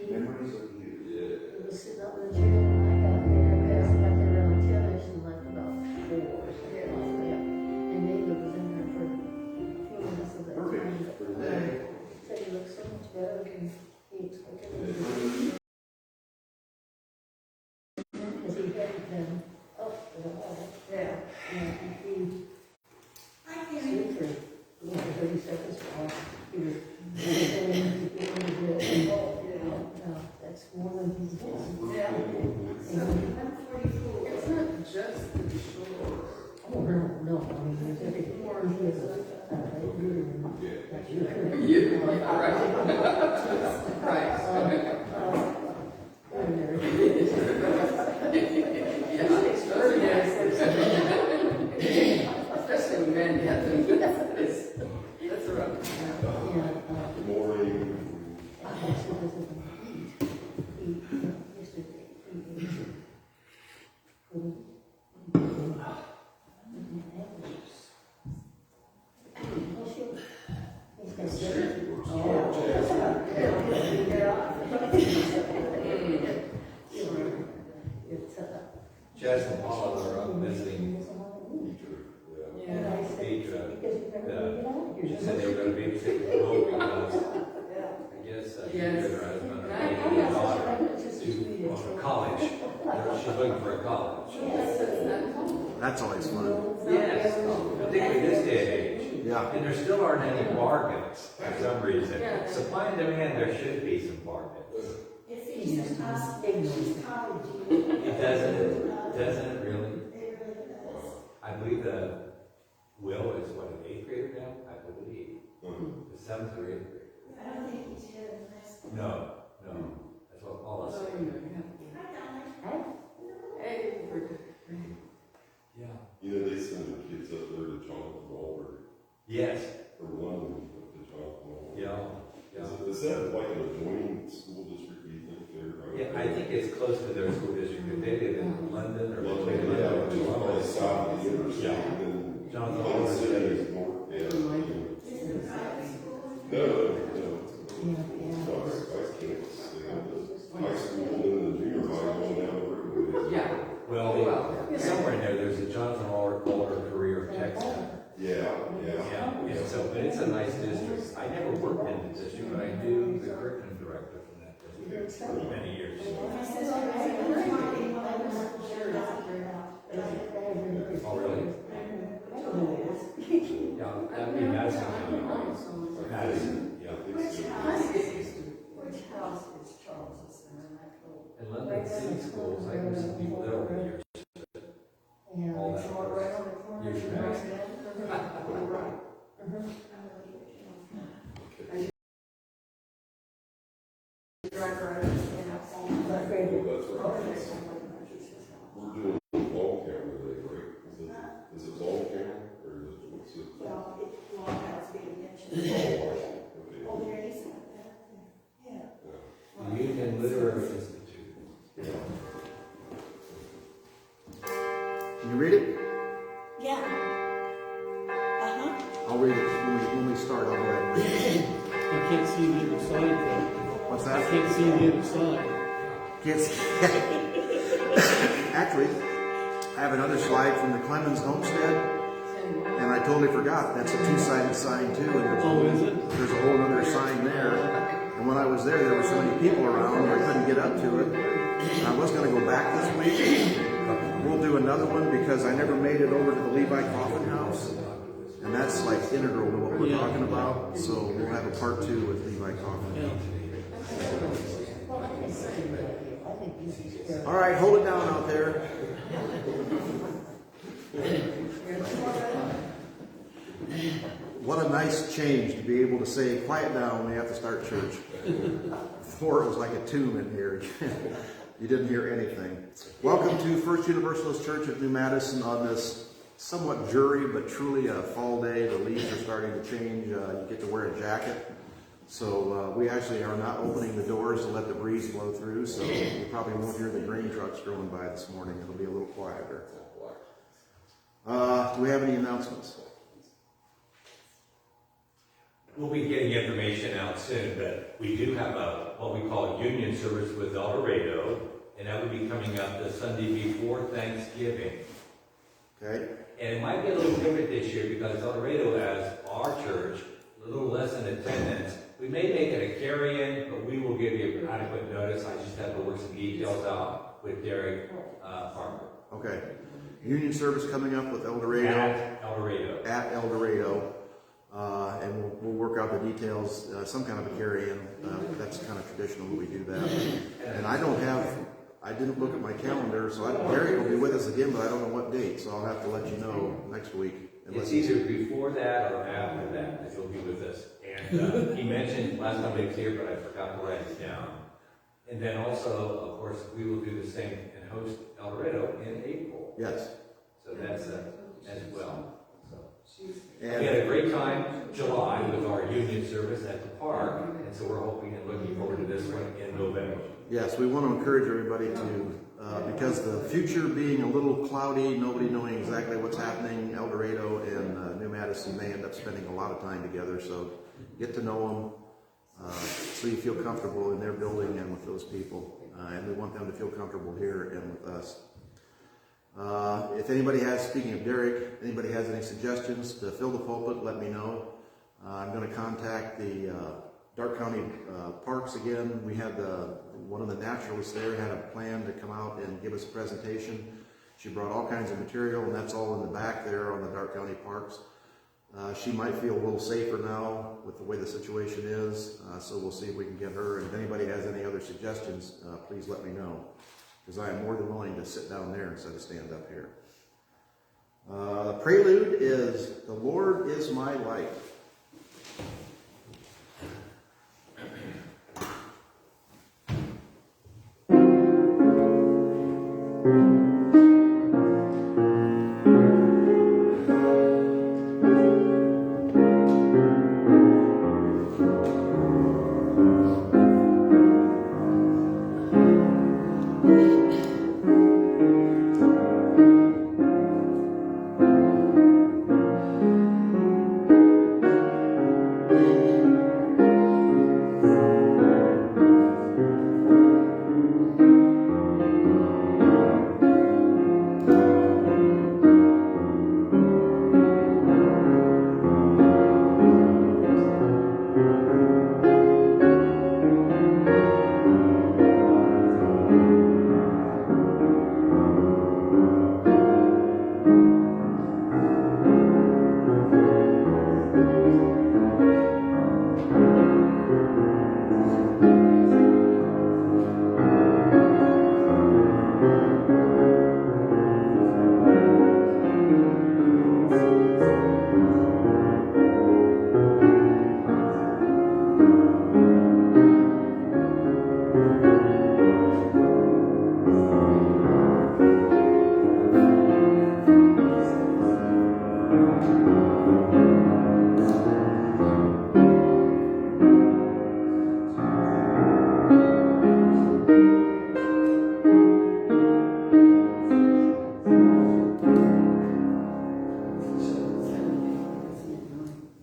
Memories of you. He was sitting up in the chair when I got there, because I got there around 10ish and left about 4 or something like that. And David was in there for a few minutes of that time. Said he looked so much better than he expected him to do. Because he hadn't been up for the whole. Yeah. And he sleep for 30 seconds while he was that's more than he's done. Yeah. And I'm 44. It's not just the shore. oh, no, I mean, there's everything more he is that's your Right. Especially when men get them. That's a rough. Good morning. Jess and Paula are up visiting Deidre. She said they were going to be taking a vote because I guess Deidre, her husband, are taking a daughter to college. She's looking for a college. That's always fun. Yes, particularly this day and age. Yeah. And there still aren't any bargains for some reason. Supply and demand, there should be some bargains. If he's just college, It doesn't it really? I believe the Will is what, an 8th grader now? I believe. The 7th or 8th grader. I don't think he's here in this. No. That's what Paula said. Hey, Yeah. You know, they send the kids up there to Jonathan Walter. Yes. Or London up to Jonathan Walter. Yeah. Is that like an adjoining school district, do you think, there? Yeah, I think it's close to their school district. If they live in London or London, between London and just south of the interstate, Yeah. and then Jonathan London Walter. City is north, yeah. No. Vice campus, they have the high school and the junior high going down the road. yeah. Well, somewhere in there's a Jonathan Walter Career Tech Center. Yeah. Yeah, so, but it's a nice district. I never worked in the district, but I knew the curriculum director from that district for many years. Oh, really? Yeah, that'd be Madison. Madison, yeah. Which house is Charles's and In London City Schools, I know some people there over the years. All that years back. We're doing ball camera today, right? Is it ball camera or is it, what's it? The Union Literary Institute. Can you read it? Yeah. I'll read it when we start. I'll go ahead and read it. I can't see the other side, though. What's I that? can't see the other side. Can't see. Actually, I have another slide from the Clemens homestead, and I totally forgot. That's a 2-sided sign too, and Is it? there's a whole other sign there. And when I was there were so many people around, I couldn't get up to it. I was going to go back this week. We'll do another one because I never made it over to the Levi Coffin House, and that's like integral to what we're talking about. So we'll have a part 2 with Levi Coffin. Yeah. All right, hold it down out there. What a nice change to be able to say, quiet down when we have to start church. Before it was like a tomb in here. You didn't hear anything. Welcome to First Universalist Church of New Madison on this somewhat dreary but truly a fall day. The leaves are starting to change. You get to wear a jacket. So we actually are not opening the doors to let the breeze blow through, so you probably won't hear the grain trucks going by this morning. It'll be a little quieter. Do we have any announcements? we'll be getting information out soon, but we do have what we call union service with El Dorado, and that will be coming up the Sunday before Thanksgiving. Okay, And it might be a little different this year because El Dorado, as our church, a little less in attendance. We may make it a carry-in, but we will give you adequate notice. I just have to work some details out with Derek Farmer. okay. Union service coming up with El Dorado. At El Dorado. At El Dorado. And we'll work out the details, some kind of a carry-in. That's kind of traditional that we do that. And I didn't look at my calendar, so Derek will be with us again, but I don't know what date, so I'll have to let you know next week. It's either before that or after that he'll be with us. And he mentioned last time he was here, but I forgot to write it down. And then also, of course, we will do the same and host El Dorado in April. Yes. So that's as well. And We had a great time July with our union service at the park, and so we're hoping and looking forward to this one in November. yes, we want to encourage everybody to, because the future being a little cloudy, nobody knowing exactly what's happening, El Dorado and New Madison may end up spending a lot of time together, so get to know them so you feel comfortable in their building and with those people. And we want them to feel comfortable here and with us. If anybody has, speaking of Derek, anybody has any suggestions to fill the pulpit, let me know. I'm going to contact the Dark County Parks again. We had one of the naturalists there had a plan to come out and give us a presentation. She brought all kinds of material, and that's all in the back there on the Dark County Parks. She might feel a little safer now with the way the situation is, so we'll see if we can get her. And if anybody has any other suggestions, please let me know, because I am more than willing to sit down there instead of stand up here. The prelude is "The Lord is my light."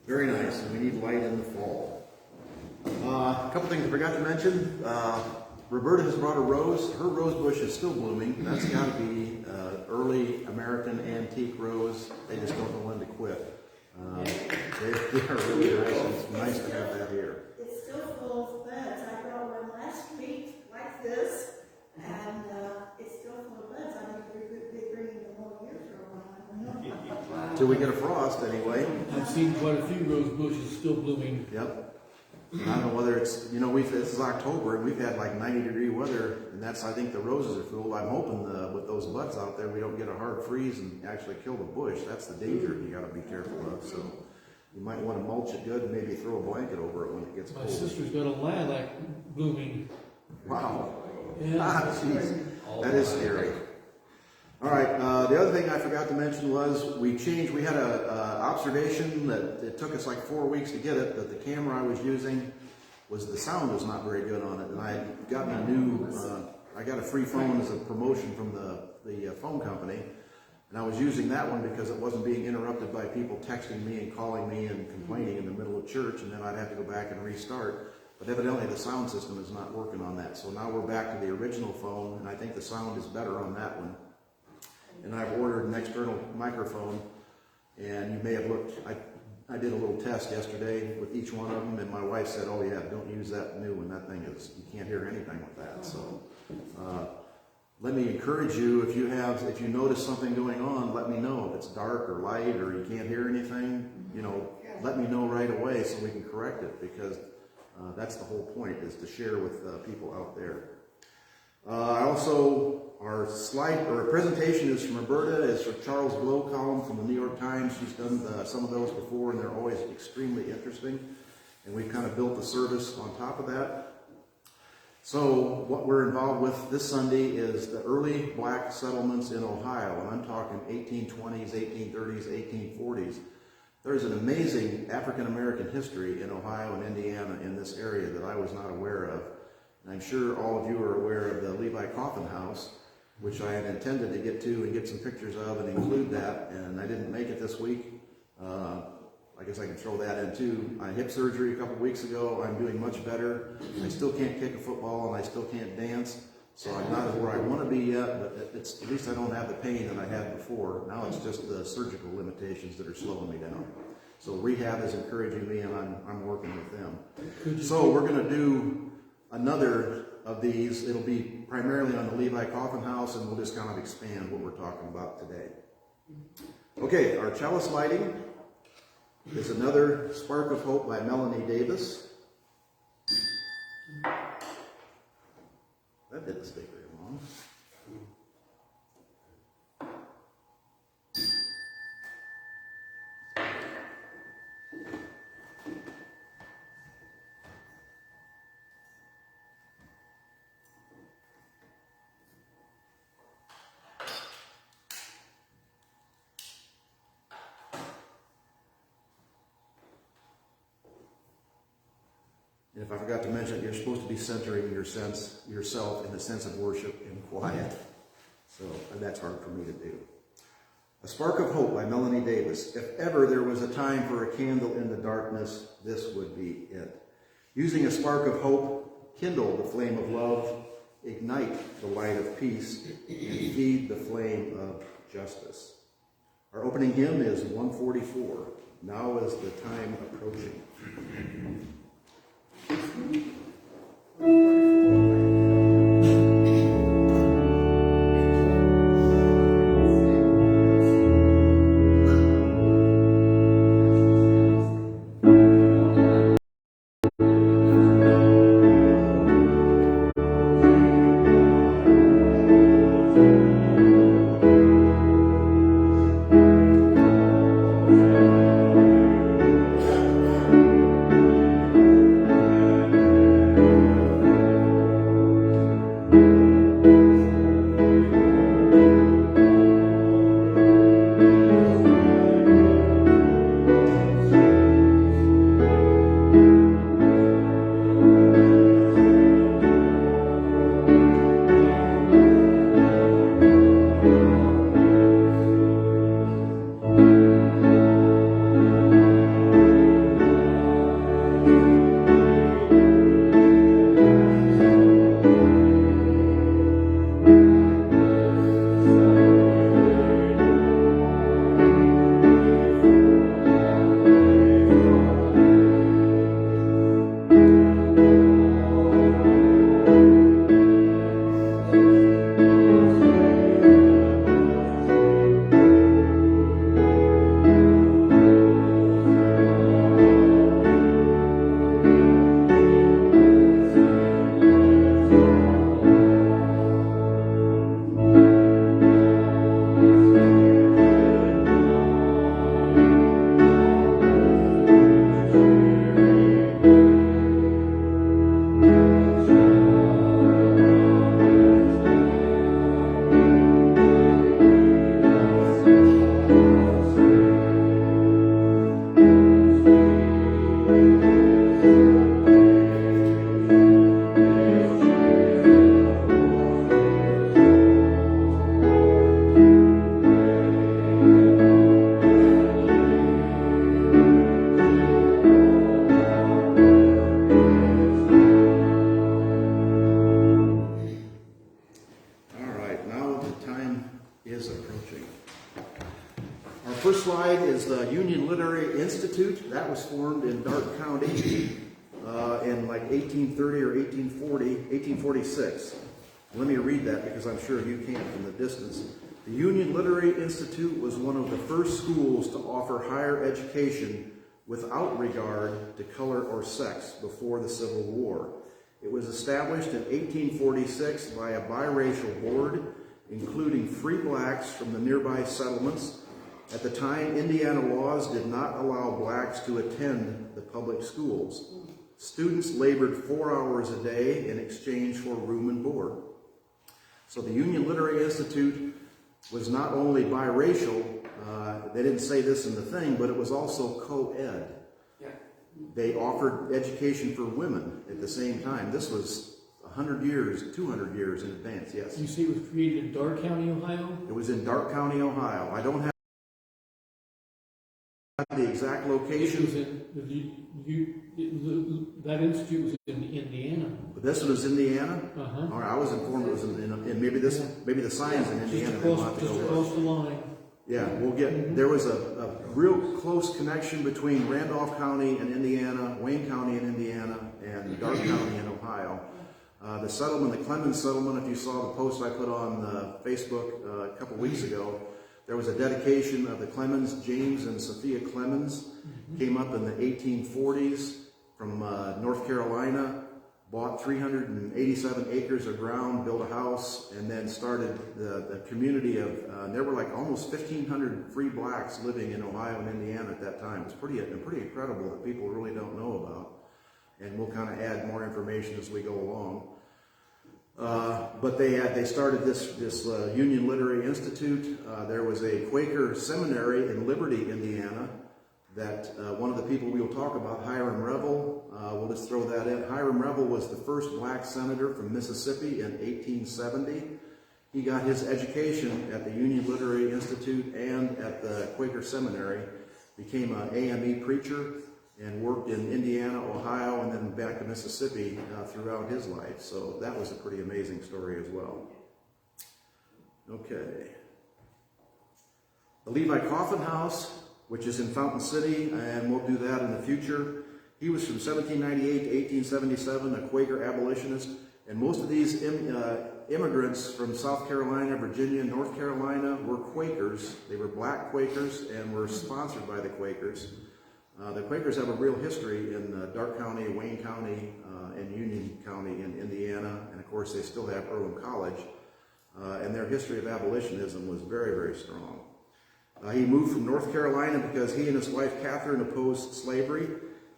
Very nice, and we need light in the fall. A couple things I forgot to mention. Roberta has brought a rose. Her rose bush is still blooming. That's got to be early American antique rose. They just don't know when to quit. They are really nice, and it's nice to have that here. It's still full of buds. I brought one last week like this, and it's still full of buds. I think they're bringing the whole year for a while. Till we get a frost, anyway. I've seen quite a few rose bushes still blooming. Yep. I don't know whether it's, this is October, and we've had like 90-degree weather, and that's, I think the roses are full. I'm hoping with those buds out there, we don't get a hard freeze and actually kill the bush. That's the danger you got to be careful of. So you might want to mulch it good and maybe throw a blanket over it when it gets My cold. sister's got a lilac blooming. Wow. Yeah. Ah, jeez. That is scary. All right, the other thing I forgot to mention was we had a observation that it took us like 4 weeks to get it, that the camera I was using the sound was not very good on it, and I had gotten a new, I got a free phone as a promotion from the phone company, And I was using that one because it wasn't being interrupted by people texting me and calling me and complaining in the middle of church, and then I'd have to go back and restart. But evidently the sound system is not working on that. So now we're back to the original phone, and I think the sound is better on that one. And I've ordered an external microphone, and you may have looked, I did a little test yesterday with each one of them, and my wife said, oh yeah, don't use that new one. That thing is, you can't hear anything with that. So let me encourage you, if you notice something going on, let me know. If it's dark or light or you can't hear anything, let me know right away so we can correct it, because that's the whole point, is to share with people out there. Our slide or presentation is from Roberta. It's from Charles Blow column from the New York Times. She's done some of those before, and they're always extremely interesting. And we've kind of built the service on top of that. So what we're involved with this Sunday is the early black settlements in Ohio, and I'm talking 1820s, 1830s, 1840s. There's an amazing African-American history in Ohio and Indiana in this area that I was not aware of. And I'm sure all of you are aware of the Levi Coffin House, which I had intended to get to and get some pictures of and include that, and I didn't make it this week. I guess I can throw that in too. I had hip surgery a couple weeks ago. I'm doing much better. I still can't kick a football and I still can't dance, so I'm not where I want to be yet, but at least I don't have the pain that I had before. Now it's just the surgical limitations that are slowing me down. So rehab is encouraging me, and I'm working with them. So we're going to do another of these. It'll be primarily on the Levi Coffin House, and we'll just kind of expand what we're talking about today. Okay, our chalice lighting is another Spark of Hope by Melanie Davis. That didn't stay very long. And if I forgot to mention, you're supposed to be centering yourself in the sense of worship and quiet. So that's hard for me to do. A Spark of Hope by Melanie Davis. If ever there was a time for a candle in the darkness, this would be it. Using a spark of hope, kindle the flame of love, ignite the light of peace, and feed the flame of justice. Our opening hymn is 144. Now is the time approaching. first slide is the Union Literary Institute. That was formed in Darke County in like 1830 or 1846. Let me read that because I'm sure you can't from the distance. The Union Literary Institute was one of the first schools to offer higher education without regard to color or sex before the Civil War. It was established in 1846 by a biracial board, including free blacks from the nearby settlements. At the time, Indiana laws did not allow blacks to attend the public schools. Students labored 4 hours a day in exchange for room and board. So the Union Literary Institute was not only biracial, they didn't say this in the thing, but it was also co-ed. Yeah. They offered education for women at the same time. This was 100 years, 200 years in advance, yes. You say it was created in Darke County, Ohio? It was in Darke County, Ohio. I don't have the exact It location. was that institute was in Indiana. But this one is Indiana? Uh-huh. All right, I was informed it was in maybe the sign's in Indiana. Just We'll have across, to go just look. across the line. Yeah, we'll get, there was a real close connection between Randolph County and Indiana, Wayne County and Indiana, and Darke County in Ohio. The settlement, the Clemens settlement, if you saw the post I put on Facebook a couple weeks ago, there was a dedication of the Clemens, James and Sophia Clemens, came up in the 1840s from North Carolina, bought 387 acres of ground, built a house, and then started the community of, there were like almost 1,500 free blacks living in Ohio and Indiana at that time. It's pretty incredible that people really don't know about. And we'll kind of add more information as we go along. But they started this Union Literary Institute. There was a Quaker seminary in Liberty, Indiana, that one of the people we will talk about, Hiram Revel, we'll just throw that in. Hiram Revel was the first black senator from Mississippi in 1870. He got his education at the Union Literary Institute and at the Quaker Seminary, became an AME preacher, and worked in Indiana, Ohio, and then back to Mississippi throughout his life. So that was a pretty amazing story as well. Okay. The Levi Coffin House, which is in Fountain City, and we'll do that in the future. He was from 1798 to 1877, a Quaker abolitionist, and most of these immigrants from South Carolina, Virginia, and North Carolina were Quakers. They were black Quakers and were sponsored by the Quakers. The Quakers have a real history in Darke County, Wayne County, and Union County in Indiana, and of course they still have Earlham College, and their history of abolitionism was very, very strong. He moved from North Carolina because he and his wife Catherine opposed slavery,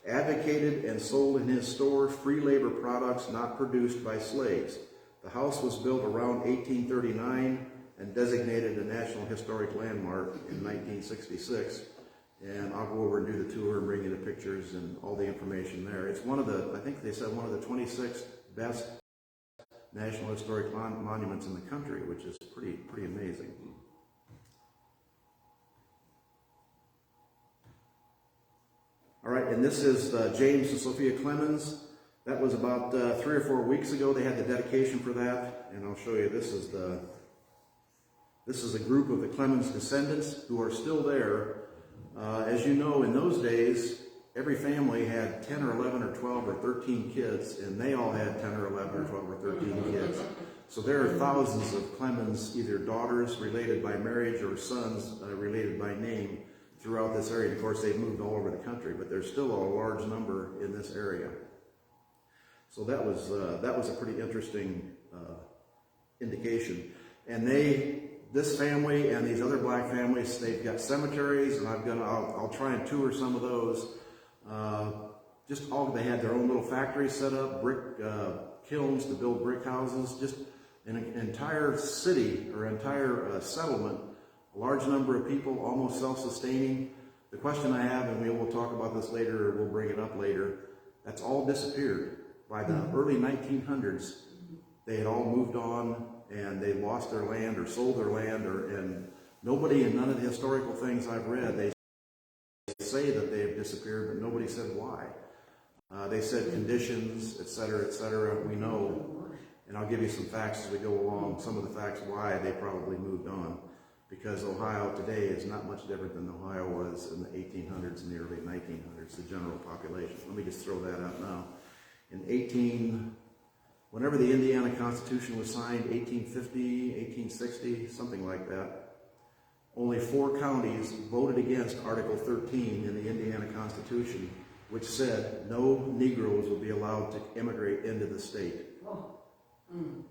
advocated and sold in his store free labor products not produced by slaves. The house was built around 1839 and designated a National Historic Landmark in 1966. And I'll go over and do the tour and bring you the pictures and all the information there. It's one of the, I think they said one of the 26 best National Historic Monuments in the country, which is pretty amazing. All right, and this is James and Sophia Clemens. That was about 3 or 4 weeks ago. They had the dedication for that, and I'll show you. This is a group of the Clemens descendants who are still there. As you know, in those days, every family had 10 or 11 or 12 or 13 kids, and they all had 10 or 11 or 12 or 13 kids. So there are thousands of Clemens, either daughters related by marriage or sons related by name throughout this area. And of course, they've moved all over the country, but there's still a large number in this area. So that was a pretty interesting indication. And this family and these other black families, they've got cemeteries, and I'll try and tour some of those. They had their own little factories set up, brick kilns to build brick houses, just an entire city or entire settlement, a large number of people, almost self-sustaining. The question I have, and we will talk about this later, or we'll bring it up later, that's all disappeared. By the early 1900s, they had all moved on, and they lost their land or sold their land, and nobody in none of the historical things I've read, they say that they have disappeared, but nobody said why. They said conditions, etc. We know, and I'll give you some facts as we go along, some of the facts why they probably moved on. because Ohio today is not much different than Ohio was in the 1800s and the early 1900s, the general population. Let me just throw that out now. Whenever the Indiana Constitution was signed, 1850, 1860, something like that, only 4 counties voted against Article 13 in the Indiana Constitution, which said no Negroes will be allowed to immigrate into the state.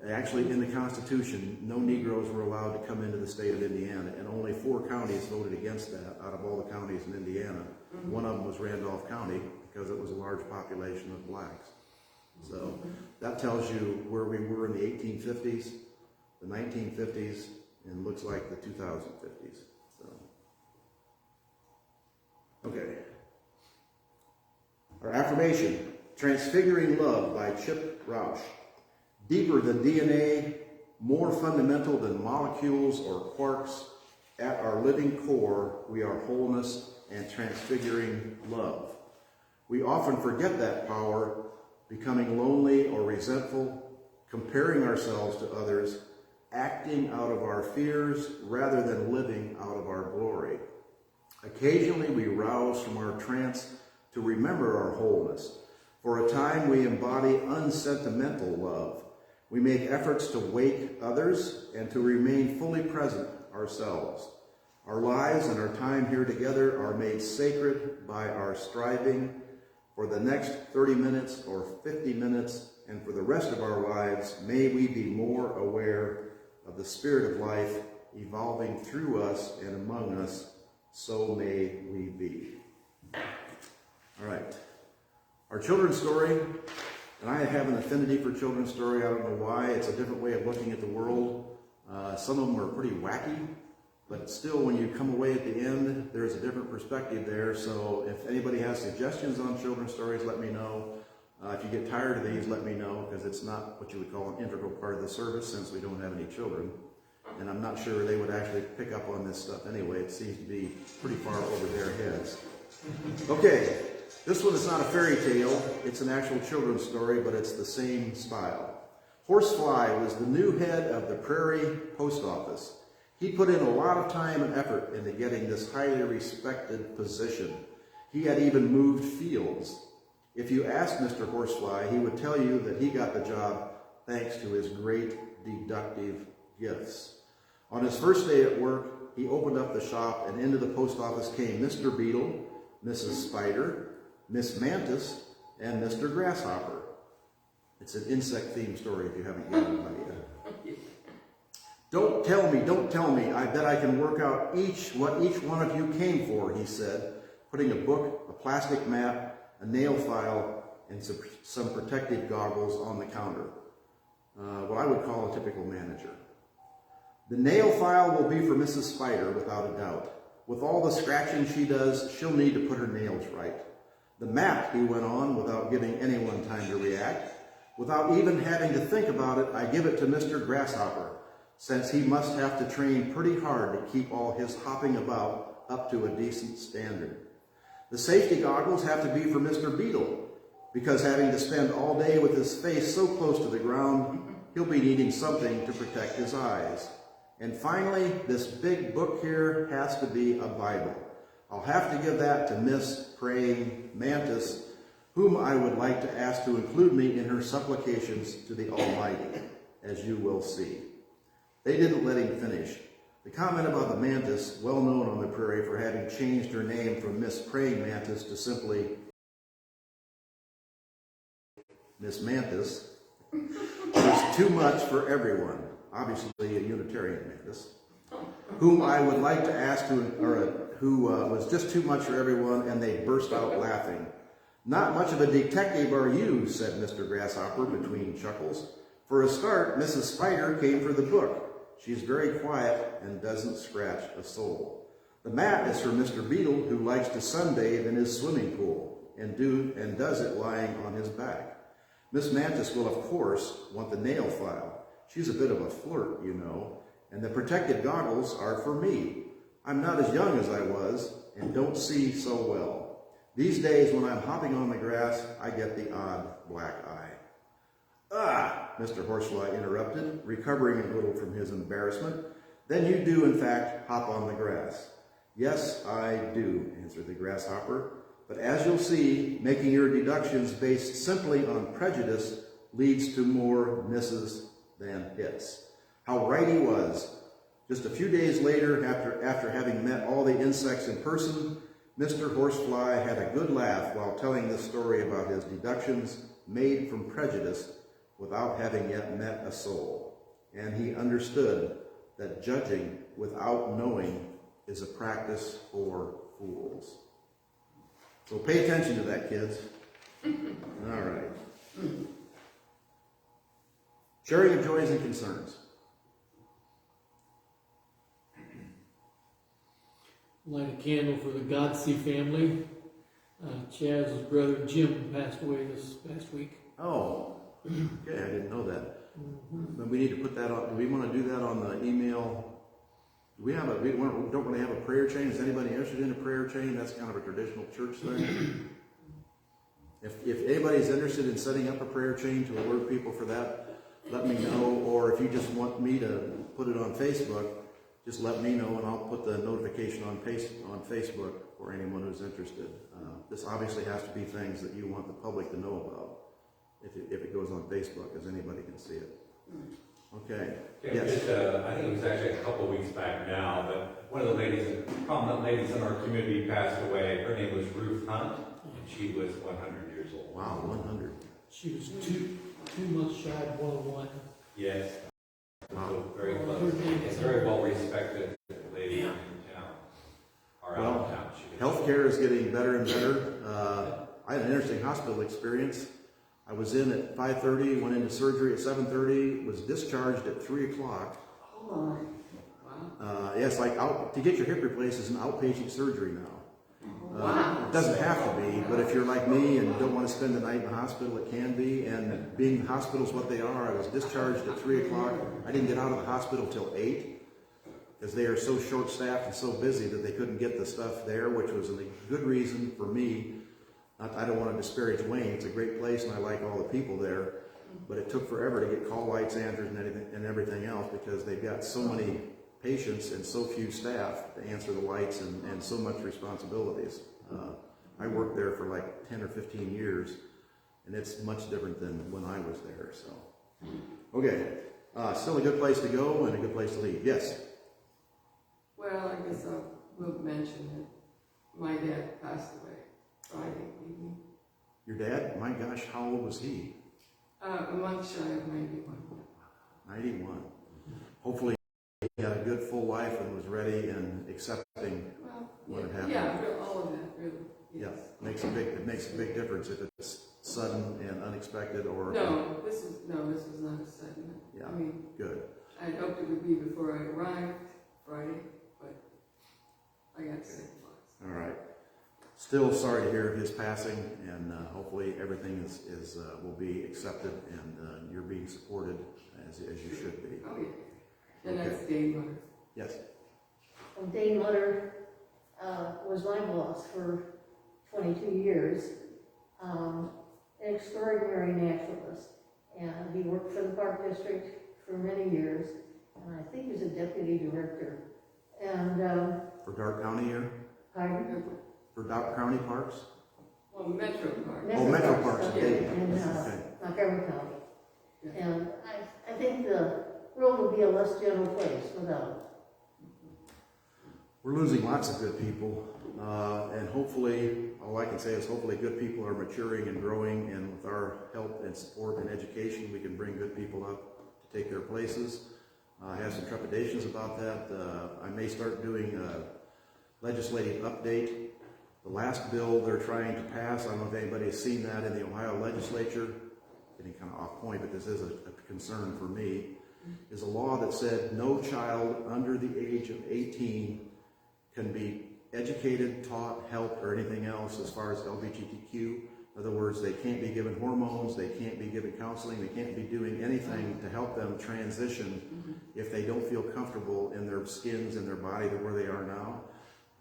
Actually, in the Constitution, no Negroes were allowed to come into the state of Indiana, and only 4 counties voted against that out of all the counties in Indiana. One of them was Randolph County, because it was a large population of blacks. So that tells you where we were in the 1850s, the 1950s, and looks like the 2050s. So, okay. Our affirmation, Transfiguring Love by Chip Rausch. Deeper than DNA, more fundamental than molecules or quarks, at our living core, we are wholeness and transfiguring love. We often forget that power, becoming lonely or resentful, comparing ourselves to others, acting out of our fears rather than living out of our glory. Occasionally we rouse from our trance to remember our wholeness. For a time we embody unsentimental love. We make efforts to wake others and to remain fully present ourselves. Our lives and our time here together are made sacred by our striving for the next 30 minutes or 50 minutes, and for the rest of our lives, may we be more aware of the spirit of life evolving through us and among us, so may we be. All right. Our children's story, and I have an affinity for children's story. I don't know why. It's a different way of looking at the world. Some of them are pretty wacky, but still, when you come away at the end, there's a different perspective there. So if anybody has suggestions on children's stories, let me know. If you get tired of these, let me know, because it's not what you would call an integral part of the service since we don't have any children. And I'm not sure they would actually pick up on this stuff anyway. It seems to be pretty far over their heads. Okay, this one is not a fairy tale. It's an actual children's story, but it's the same style. Horsefly was the new head of the Prairie Post Office. He put in a lot of time and effort into getting this highly respected position. He had even moved fields. If you asked Mr. Horsefly, he would tell you that he got the job thanks to his great deductive gifts. On his first day at work, he opened up the shop, and into the post office came Mr. Beetle, Mrs. Spider, Miss Mantis, and Mr. Grasshopper. It's an insect-themed story if you haven't gotten it yet. Don't tell me, I bet I can work out what each one of you came for, he said, putting a book, a plastic map, a nail file, and some protective goggles on the counter. What I would call a typical manager. The nail file will be for Mrs. Spider, without a doubt. With all the scratching she does, she'll need to put her nails right. The map, he went on, without giving anyone time to react. Without even having to think about it, I give it to Mr. Grasshopper, since he must have to train pretty hard to keep all his hopping about up to a decent standard. The safety goggles have to be for Mr. Beetle, because having to spend all day with his face so close to the ground, he'll be needing something to protect his eyes. And finally, this big book here has to be a Bible. I'll have to give that to Miss Praying Mantis, whom I would like to ask to include me in her supplications to the Almighty, as you will see. They didn't let him finish. The comment about the mantis, well known on the prairie for having changed her name from Miss Praying Mantis to simply Miss Mantis, was too much for everyone. Obviously a Unitarian mantis, whom I would like to ask who was just too much for everyone, and they burst out laughing. Not much of a detective are you, said Mr. Grasshopper between chuckles. For a start, Mrs. Spider came for the book. She's very quiet and doesn't scratch a soul. The map is for Mr. Beetle, who likes to sunbathe in his swimming pool and does it lying on his back. Miss Mantis will, of course, want the nail file. She's a bit of a flirt, you know, and the protective goggles are for me. I'm not as young as I was and don't see so well. These days, when I'm hopping on the grass, I get the odd black eye. Ah, Mr. Horsefly interrupted, recovering a little from his embarrassment. Then you do, in fact, hop on the grass. Yes, I do, answered the grasshopper. But as you'll see, making your deductions based simply on prejudice leads to more misses than hits. How right he was. Just a few days later, after having met all the insects in person, Mr. Horsefly had a good laugh while telling the story about his deductions made from prejudice without having yet met a soul. And he understood that judging without knowing is a practice for fools. So pay attention to that, kids. All right. Sharing of joys and concerns. Light a candle for the Godsey family. Chaz's brother Jim passed away this past week. Oh, okay, I didn't know that. But we need to put that on. Do we want to do that on the email? We don't really have a prayer chain. Is anybody interested in a prayer chain? That's kind of a traditional church thing. If anybody's interested in setting up a prayer chain to alert people for that, let me know. Or if you just want me to put it on Facebook, just let me know and I'll put the notification on Facebook for anyone who's interested. This obviously has to be things that you want the public to know about if it goes on Facebook, as anybody can see it. Okay. Yes. Just, I think it was actually a couple of weeks back now, but one of the ladies, prominent ladies in our community passed away. Her name was Ruth Hunt, and she was 100 years old. Wow, 100. She was two months shy of 101. Yes. Wow. So very close. It's very well respected lady in town. Or out of town. Healthcare is getting better and better. I had an interesting hospital experience. I was in at 5:30, went into surgery at 7:30, was discharged at 3 o'clock. Oh, wow. Yes, like to get your hip replaced is an outpatient surgery now. Wow. It doesn't have to be, but if you're like me and don't want to spend the night in the hospital, it can be. And being hospitals what they are, I was discharged at 3 o'clock. I didn't get out of the hospital till 8 because they are so short-staffed and so busy that they couldn't get the stuff there, which was a good reason for me. I don't want to disparage Wayne. It's a great place, and I like all the people there. But it took forever to get call lights answered and everything else because they've got so many patients and so few staff to answer the lights and so much responsibilities. I worked there for like 10 or 15 years, and it's much different than when I was there. So, okay, still a good place to go and a good place to leave. Yes. Well, I guess I will mention that my dad passed away Friday evening. Your dad? My gosh, how old was he? A month shy of 91. 91. Hopefully he had a good full life and was ready and accepting what had happened. Yeah, all of that, really. Yes. Yeah, it makes a big difference if it's sudden and unexpected or... No, this was not a sudden. Yeah, I mean, good. I hoped it would be before I arrived Friday, but I got sick once. All right. Still sorry to hear of his passing, and hopefully everything will be accepted and you're being supported as you should be. Oh, yeah. And that's Dave Mutter. Yes. Well, Dane Mutter was my boss for 22 years. An extraordinary naturalist. And he worked for the Park District for many years. And I think he was a deputy director. And For Dark County here? pardon? For Dark County Parks? Well, Metro Park. Metro Parks, okay. okay. In Okay. Montgomery County. Yeah. And I think the world would be a less gentle place without him. We're losing lots of good people, and hopefully, all I can say is hopefully good people are maturing and growing, and with our help and support and education, we can bring good people up to take their places. I have some trepidations about that. I may start doing a legislative update. The last bill they're trying to pass, I don't know if anybody has seen that in the Ohio legislature, getting kind of off point, but this is a concern for me, is a law that said no child under the age of 18 can be educated, taught, helped, or anything else as far as LGBTQ. In other words, they can't be given hormones, they can't be given counseling, they can't be doing anything to help them transition if they don't feel comfortable in their skins and their body to where they are now.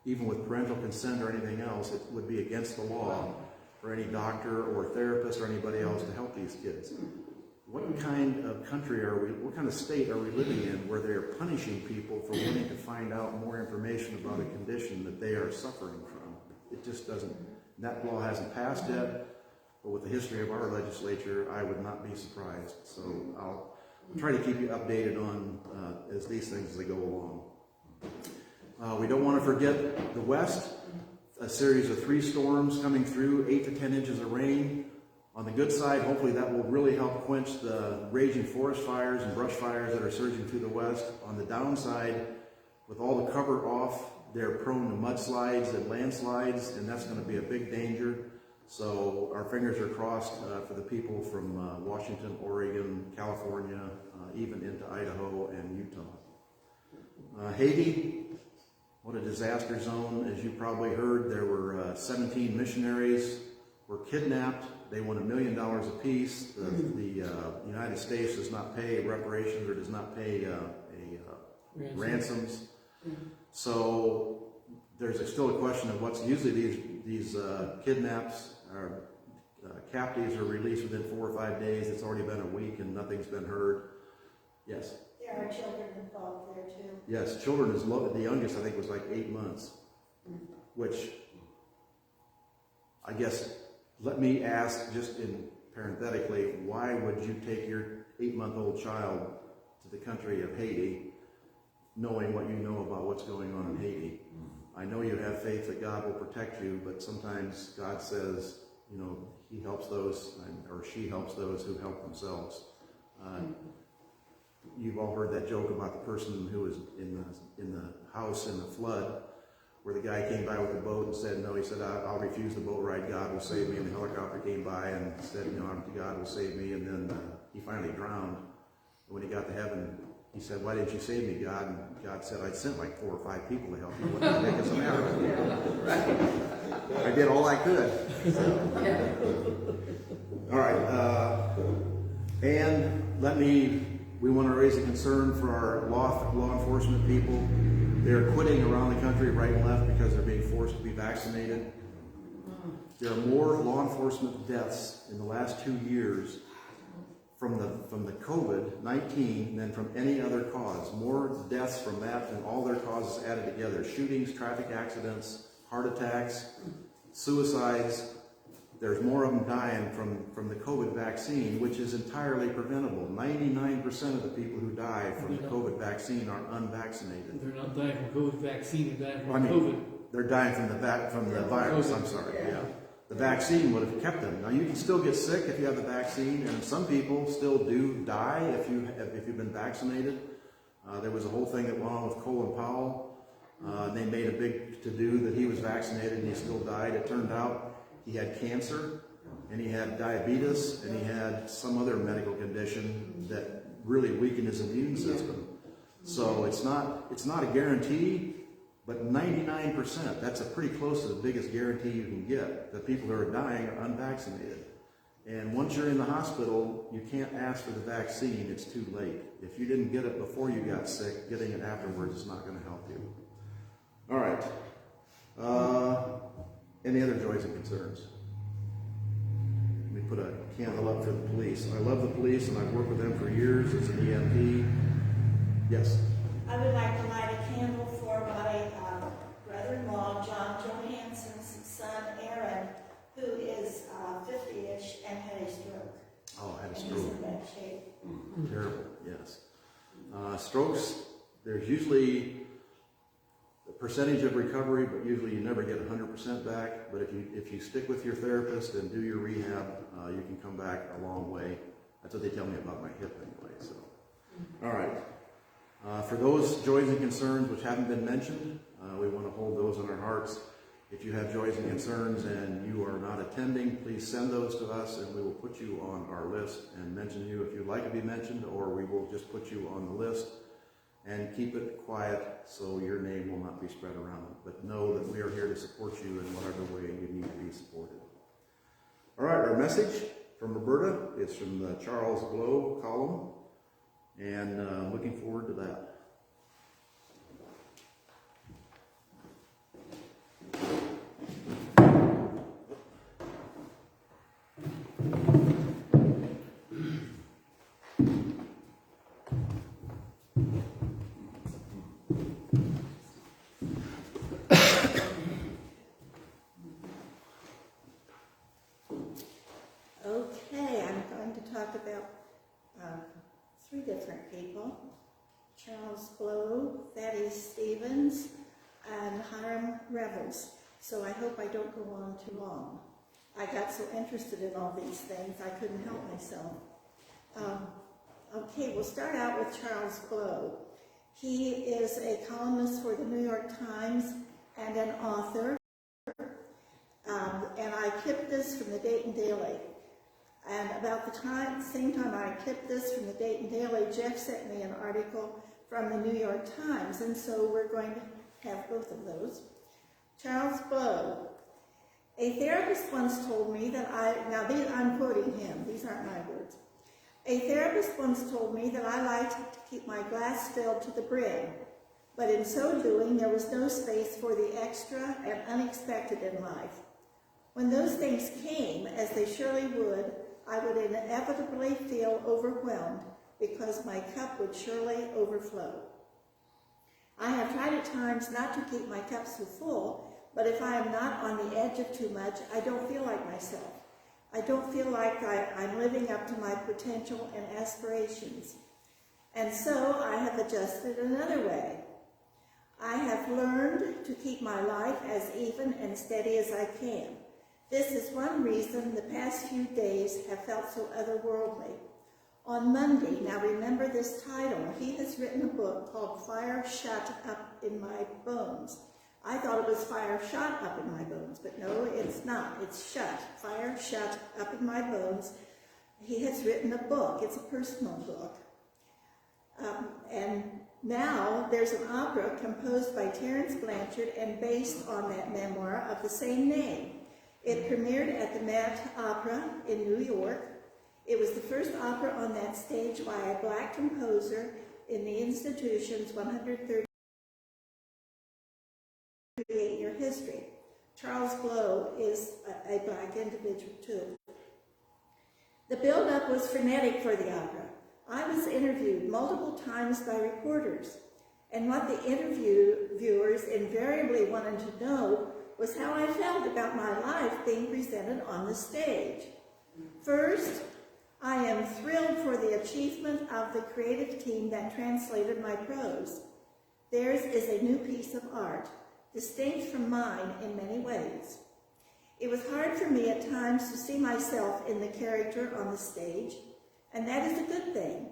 Even with parental consent or anything else, it would be against the law for any doctor or therapist or anybody else to help these kids. what kind of country are we, what kind of state are we living in where they're punishing people for wanting to find out more information about a condition that they are suffering from? It just doesn't, that law hasn't passed yet, but with the history of our legislature, I would not be surprised. So I'll try to keep you updated on as these things as they go along. We don't want to forget the West, a series of 3 storms coming through, 8 to 10 inches of rain. On the good side, hopefully that will really help quench the raging forest fires and brush fires that are surging through the West. On the downside, with all the cover off, they're prone to mudslides and landslides, and that's going to be a big danger. So our fingers are crossed for the people from Washington, Oregon, California, even into Idaho and Utah. Haiti, what a disaster zone. As you probably heard, there were 17 missionaries were kidnapped. They won $1 million apiece. The United States does not pay reparations or does not pay ransoms. So there's still a question of what's usually these kidnaps or captives are released within 4 or 5 days. It's already been a week and nothing's been heard. Yes. There are children involved there too. Yes, children is low. The youngest I think was like 8 months, which I guess. Let me ask, just in parenthetically, why would you take your 8-month-old child to the country of Haiti, knowing what you know about what's going on in Haiti? I know you have faith that God will protect you, but sometimes God says, you know, He helps those, or she helps those who help themselves. You've all heard that joke about the person who was in the house in the flood, where the guy came by with the boat and said, no, he said, I'll refuse the boat ride, God will save me. And the helicopter came by and said, you know, God will save me. And then he finally drowned. And when he got to heaven, he said, why didn't you save me, God? And God said, I sent like 4 or 5 people to help you. What the heck is the matter with you? I did all I could. All right. And we want to raise a concern for our law enforcement people. They're quitting around the country right and left because they're being forced to be vaccinated. There are more law enforcement deaths in the last 2 years from the COVID-19 than from any other cause. More deaths from that than all their causes added together. Shootings, traffic accidents, heart attacks, suicides. There's more of them dying from the COVID vaccine, which is entirely preventable. 99% of the people who die from the COVID vaccine are unvaccinated. They're not dying from COVID vaccine, they're dying from COVID. They're dying from the virus, I'm sorry, yeah. The vaccine would have kept them. Now you can still get sick if you have the vaccine, and some people still do die if you've been vaccinated. There was a whole thing that went on with Colin Powell. They made a big to-do that he was vaccinated and he still died. It turned out he had cancer, and he had diabetes, and he had some other medical condition that really weakened his immune system. So it's not a guarantee, but 99%, that's a pretty close to the biggest guarantee you can get. The people who are dying are unvaccinated. And once you're in the hospital, you can't ask for the vaccine, it's too late. If you didn't get it before you got sick, getting it afterwards is not going to help you. All right. Any other joys and concerns? Let me put a candle up for the police. I love the police, and I've worked with them for years as an EMT. Yes? I would like to light a candle for my brother-in-law, John Johansson's son, Aaron, who is 50-ish and had a stroke. Oh, I had a And stroke. he's in bad shape. Terrible, yes. Strokes, there's usually a percentage of recovery, but usually you never get 100% back. But if you stick with your therapist and do your rehab, you can come back a long way. That's what they tell me about my hip anyway. So, all right. For those joys and concerns which haven't been mentioned, we want to hold those in our hearts. If you have joys and concerns and you are not attending, please send those to us, and we will put you on our list and mention you if you'd like to be mentioned, or we will just put you on the list. And keep it quiet so your name will not be spread around. But know that we are here to support you in whatever way you need to be supported. All right, our message from Roberta is from the Charles Blow column, and looking forward to that. Blow, Thaddeus Stevens, and Hiram Revels. So I hope I don't go on too long. I got so interested in all these things, I couldn't help myself. Okay, we'll start out with Charles Blow. He is a columnist for the New York Times and an author. And I clipped this from the Dayton Daily. And about the same time I clipped this from the Dayton Daily, Jeff sent me an article from the New York Times, and so we're going to have both of those. Charles Blow. A therapist once told me that I'm quoting him, these aren't my words. A therapist once told me that I liked to keep my glass filled to the brim, but in so doing there was no space for the extra and unexpected in life. When those things came, as they surely would, I would inevitably feel overwhelmed because my cup would surely overflow. I have tried at times not to keep my cup so full, but if I am not on the edge of too much, I don't feel like myself. I don't feel like I'm living up to my potential and aspirations. And so I have adjusted another way. I have learned to keep my life as even and steady as I can. This is one reason the past few days have felt so otherworldly. On Monday, now remember this title, he has written a book called Fire Shut Up in My Bones. I thought it was Fire Shot Up in My Bones, but no, it's not. It's shut. Fire Shut Up in My Bones. He has written a book. It's a personal book. And now there's an opera composed by Terence Blanchard and based on that memoir of the same name. It premiered at the Met Opera in New York. It was the first opera on that stage by a black composer in the institution's 138-year history. Charles Blow is a black individual too. The build-up was frenetic for the opera. I was interviewed multiple times by reporters, and what the interviewers invariably wanted to know was how I felt about my life being presented on the stage. First, I am thrilled for the achievement of the creative team that translated my prose. Theirs is a new piece of art, distinct from mine in many ways. It was hard for me at times to see myself in the character on the stage, and that is a good thing.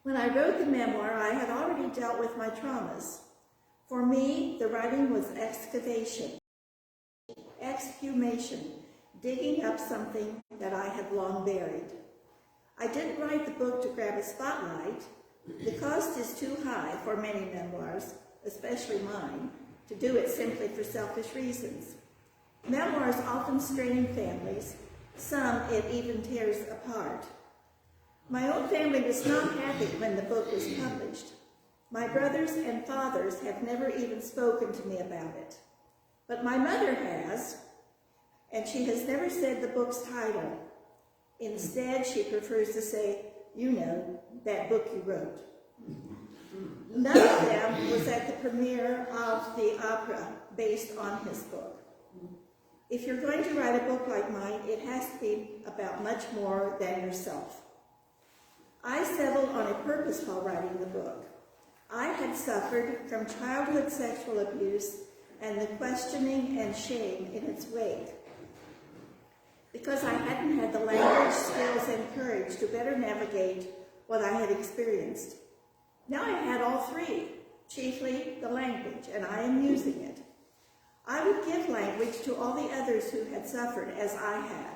When I wrote the memoir, I had already dealt with my traumas. For me, the writing was exhumation, digging up something that I had long buried. I didn't write the book to grab a spotlight. The cost is too high for many memoirs, especially mine, to do it simply for selfish reasons. Memoirs often strain families. Some it even tears apart. My own family was not happy when the book was published. My brothers and fathers have never even spoken to me about it. But my mother has, and she has never said the book's title. Instead, she prefers to say, you know, that book you wrote. None of them was at the premiere of the opera based on his book. If you're going to write a book like mine, it has to be about much more than yourself. I settled on a purpose while writing the book. I had suffered from childhood sexual abuse and the questioning and shame in its wake. Because I hadn't had the language, skills, and courage to better navigate what I had experienced. Now I had all three, chiefly the language, and I am using it. I would give language to all the others who had suffered as I had.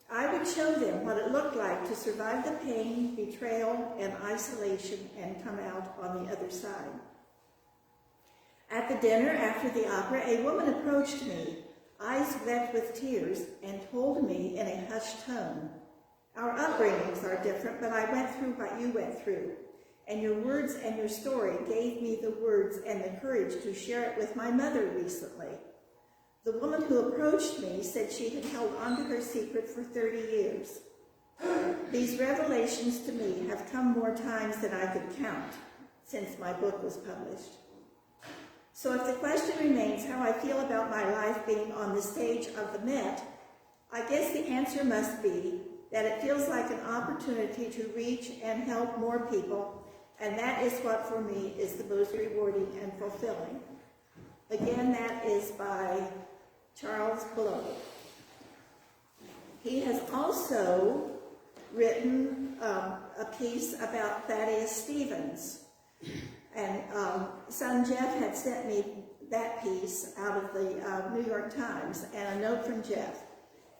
I would show them what it looked like to survive the pain, betrayal, and isolation and come out on the other side. At the dinner after the opera, a woman approached me, eyes wet with tears, and told me in a hushed tone, "Our upbringings are different, but I went through what you went through, and your words and your story gave me the words and the courage to share it with my mother recently." The woman who approached me said she had held onto her secret for 30 years. These revelations to me have come more times than I could count since my book was published. So if the question remains how I feel about my life being on the stage of the Met, I guess the answer must be that it feels like an opportunity to reach and help more people And that is what for me is the most rewarding and fulfilling. Again, that is by Charles Blow. He has also written a piece about Thaddeus Stevens. And son Jeff had sent me that piece out of the New York Times, and a note from Jeff.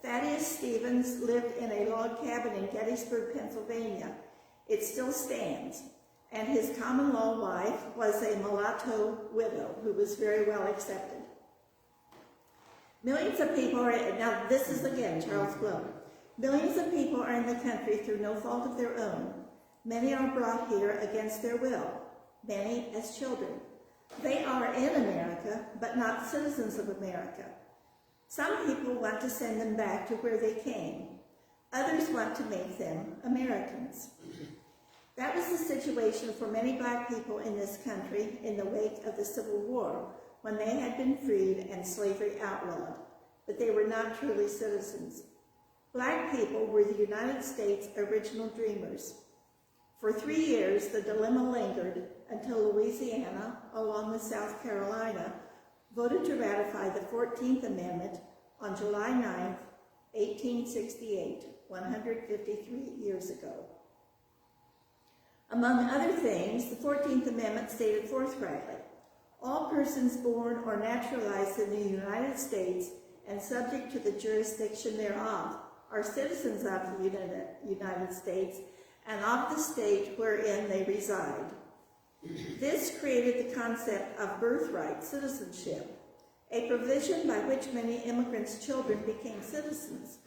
Thaddeus Stevens lived in a log cabin in Gettysburg, Pennsylvania. It still stands. And his common law wife was a mulatto widow who was very well accepted. Millions of people are, now this is again Charles Blow. Millions of people are in the country through no fault of their own. Many are brought here against their will, many as children. They are in America, but not citizens of America. Some people want to send them back to where they came. Others want to make them Americans. That was the situation for many black people in this country in the wake of the Civil War, when they had been freed and slavery outlawed, but they were not truly citizens. Black people were the United States' original dreamers. For 3 years, the dilemma lingered until Louisiana, along with South Carolina, voted to ratify the 14th Amendment on July 9, 1868, 153 years ago. Among other things, the 14th Amendment stated forthrightly, all persons born or naturalized in the United States and subject to the jurisdiction thereof are citizens of the United States and of the state wherein they reside. This created the concept of birthright citizenship, a provision by which many immigrants' children became citizens.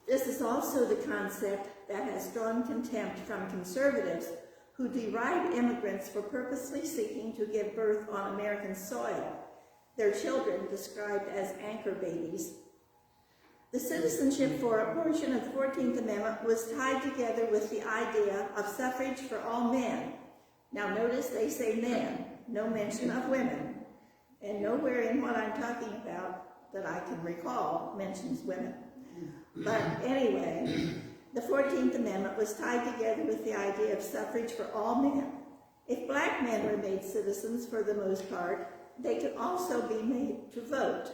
This is also the concept that has drawn contempt from conservatives who deride immigrants for purposely seeking to give birth on American soil, their children described as anchor babies. The citizenship for a portion of the 14th Amendment was tied together with the idea of suffrage for all men. Now notice they say men, no mention of women, and nowhere in what I'm talking about that I can recall mentions women. But anyway, the 14th Amendment was tied together with the idea of suffrage for all men. If black men were made citizens for the most part, they could also be made to vote.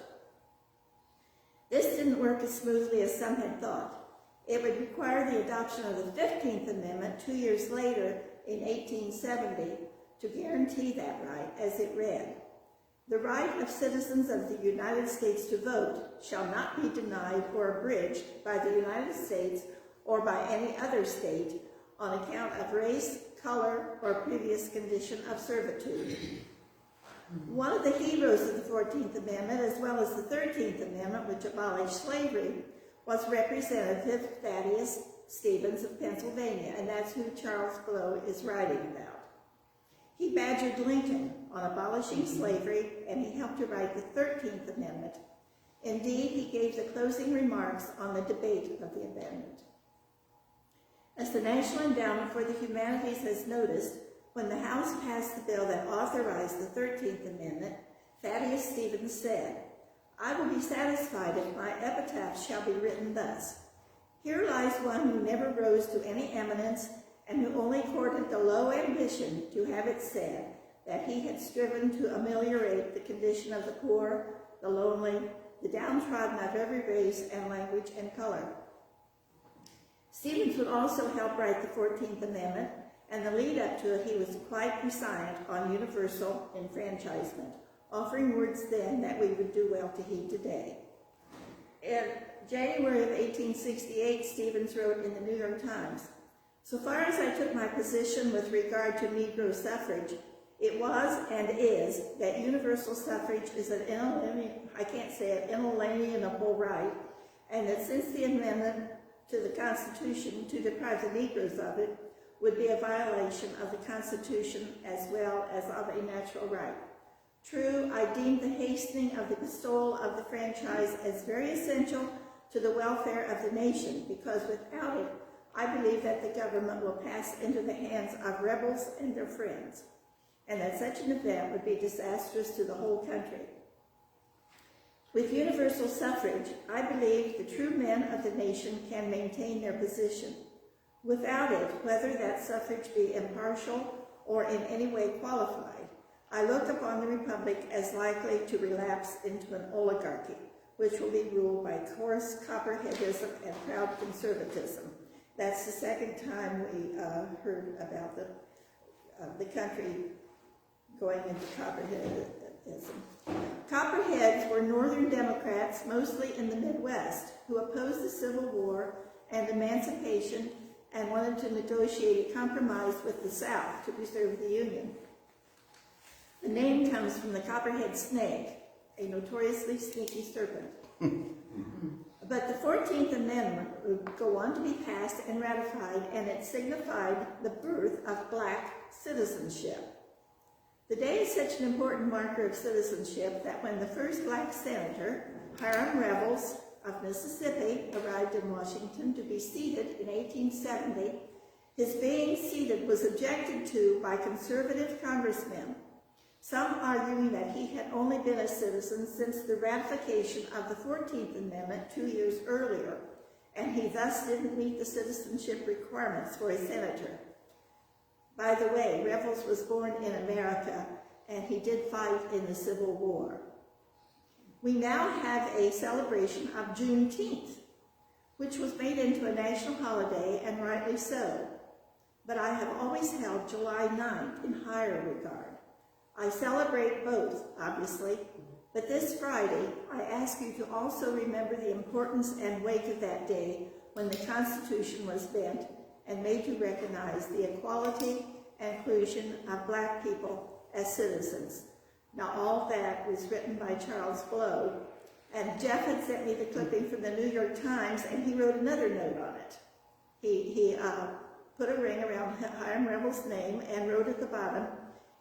This didn't work as smoothly as some had thought. It would require the adoption of the 15th Amendment 2 years later in 1870 to guarantee that right, as it read. The right of citizens of the United States to vote shall not be denied or abridged by the United States or by any other state on account of race, color, or previous condition of servitude. One of the heroes of the 14th Amendment, as well as the 13th Amendment, which abolished slavery, was Representative Thaddeus Stevens of Pennsylvania, and that's who Charles Blow is writing about. He badgered Lincoln on abolishing slavery, and he helped to write the 13th Amendment. Indeed, he gave the closing remarks on the debate of the amendment. As the National Endowment for the Humanities has noticed, when the House passed the bill that authorized the 13th Amendment, Thaddeus Stevens said, "I will be satisfied if my epitaph shall be written thus. Here lies one who never rose to any eminence and who only courted the low ambition to have it said that he had striven to ameliorate the condition of the poor, the lonely, the downtrodden of every race and language and color." Stevens would also help write the 14th Amendment, and the lead up to it he was quite prescient on universal enfranchisement, offering words then that we would do well to heed today. In January of 1868, Stevens wrote in the New York Times, "So far as I took my position with regard to Negro suffrage, it was and is that universal suffrage is an inalienable right, and that since the amendment to the Constitution to deprive the Negroes of it would be a violation of the Constitution as well as of a natural right. True, I deem the hastening of the bestowal of the franchise as very essential to the welfare of the nation, because without it, I believe that the government will pass into the hands of rebels and their friends, and that such an event would be disastrous to the whole country. With universal suffrage, I believe the true men of the nation can maintain their position. Without it, whether that suffrage be impartial or in any way qualified, I look upon the Republic as likely to relapse into an oligarchy, which will be ruled by coarse copperheadism and proud conservatism. That's the second time we heard about the country going into copperheadism. Copperheads were Northern Democrats, mostly in the Midwest, who opposed the Civil War and emancipation and wanted to negotiate a compromise with the South to preserve the Union. The name comes from the copperhead snake, a notoriously sneaky serpent. But the 14th Amendment would go on to be passed and ratified, and it signified the birth of black citizenship. The day is such an important marker of citizenship that when the first black senator, Hiram Revels of Mississippi, arrived in Washington to be seated in 1870, his being seated was objected to by conservative congressmen, some arguing that he had only been a citizen since the ratification of the 14th Amendment 2 years earlier, and he thus didn't meet the citizenship requirements for a senator. By the way, Revels was born in America, and he did fight in the Civil War. We now have a celebration of Juneteenth, which was made into a national holiday, and rightly so. But I have always held July 9th in higher regard. I celebrate both, obviously, but this Friday, I ask you to also remember the importance and weight of that day when the Constitution was bent and made to recognize the equality and inclusion of black people as citizens. Now, all that was written by Charles Blow, and Jeff had sent me the clipping from the New York Times, and he wrote another note on it. He put a ring around Hiram Revels' name and wrote at the bottom,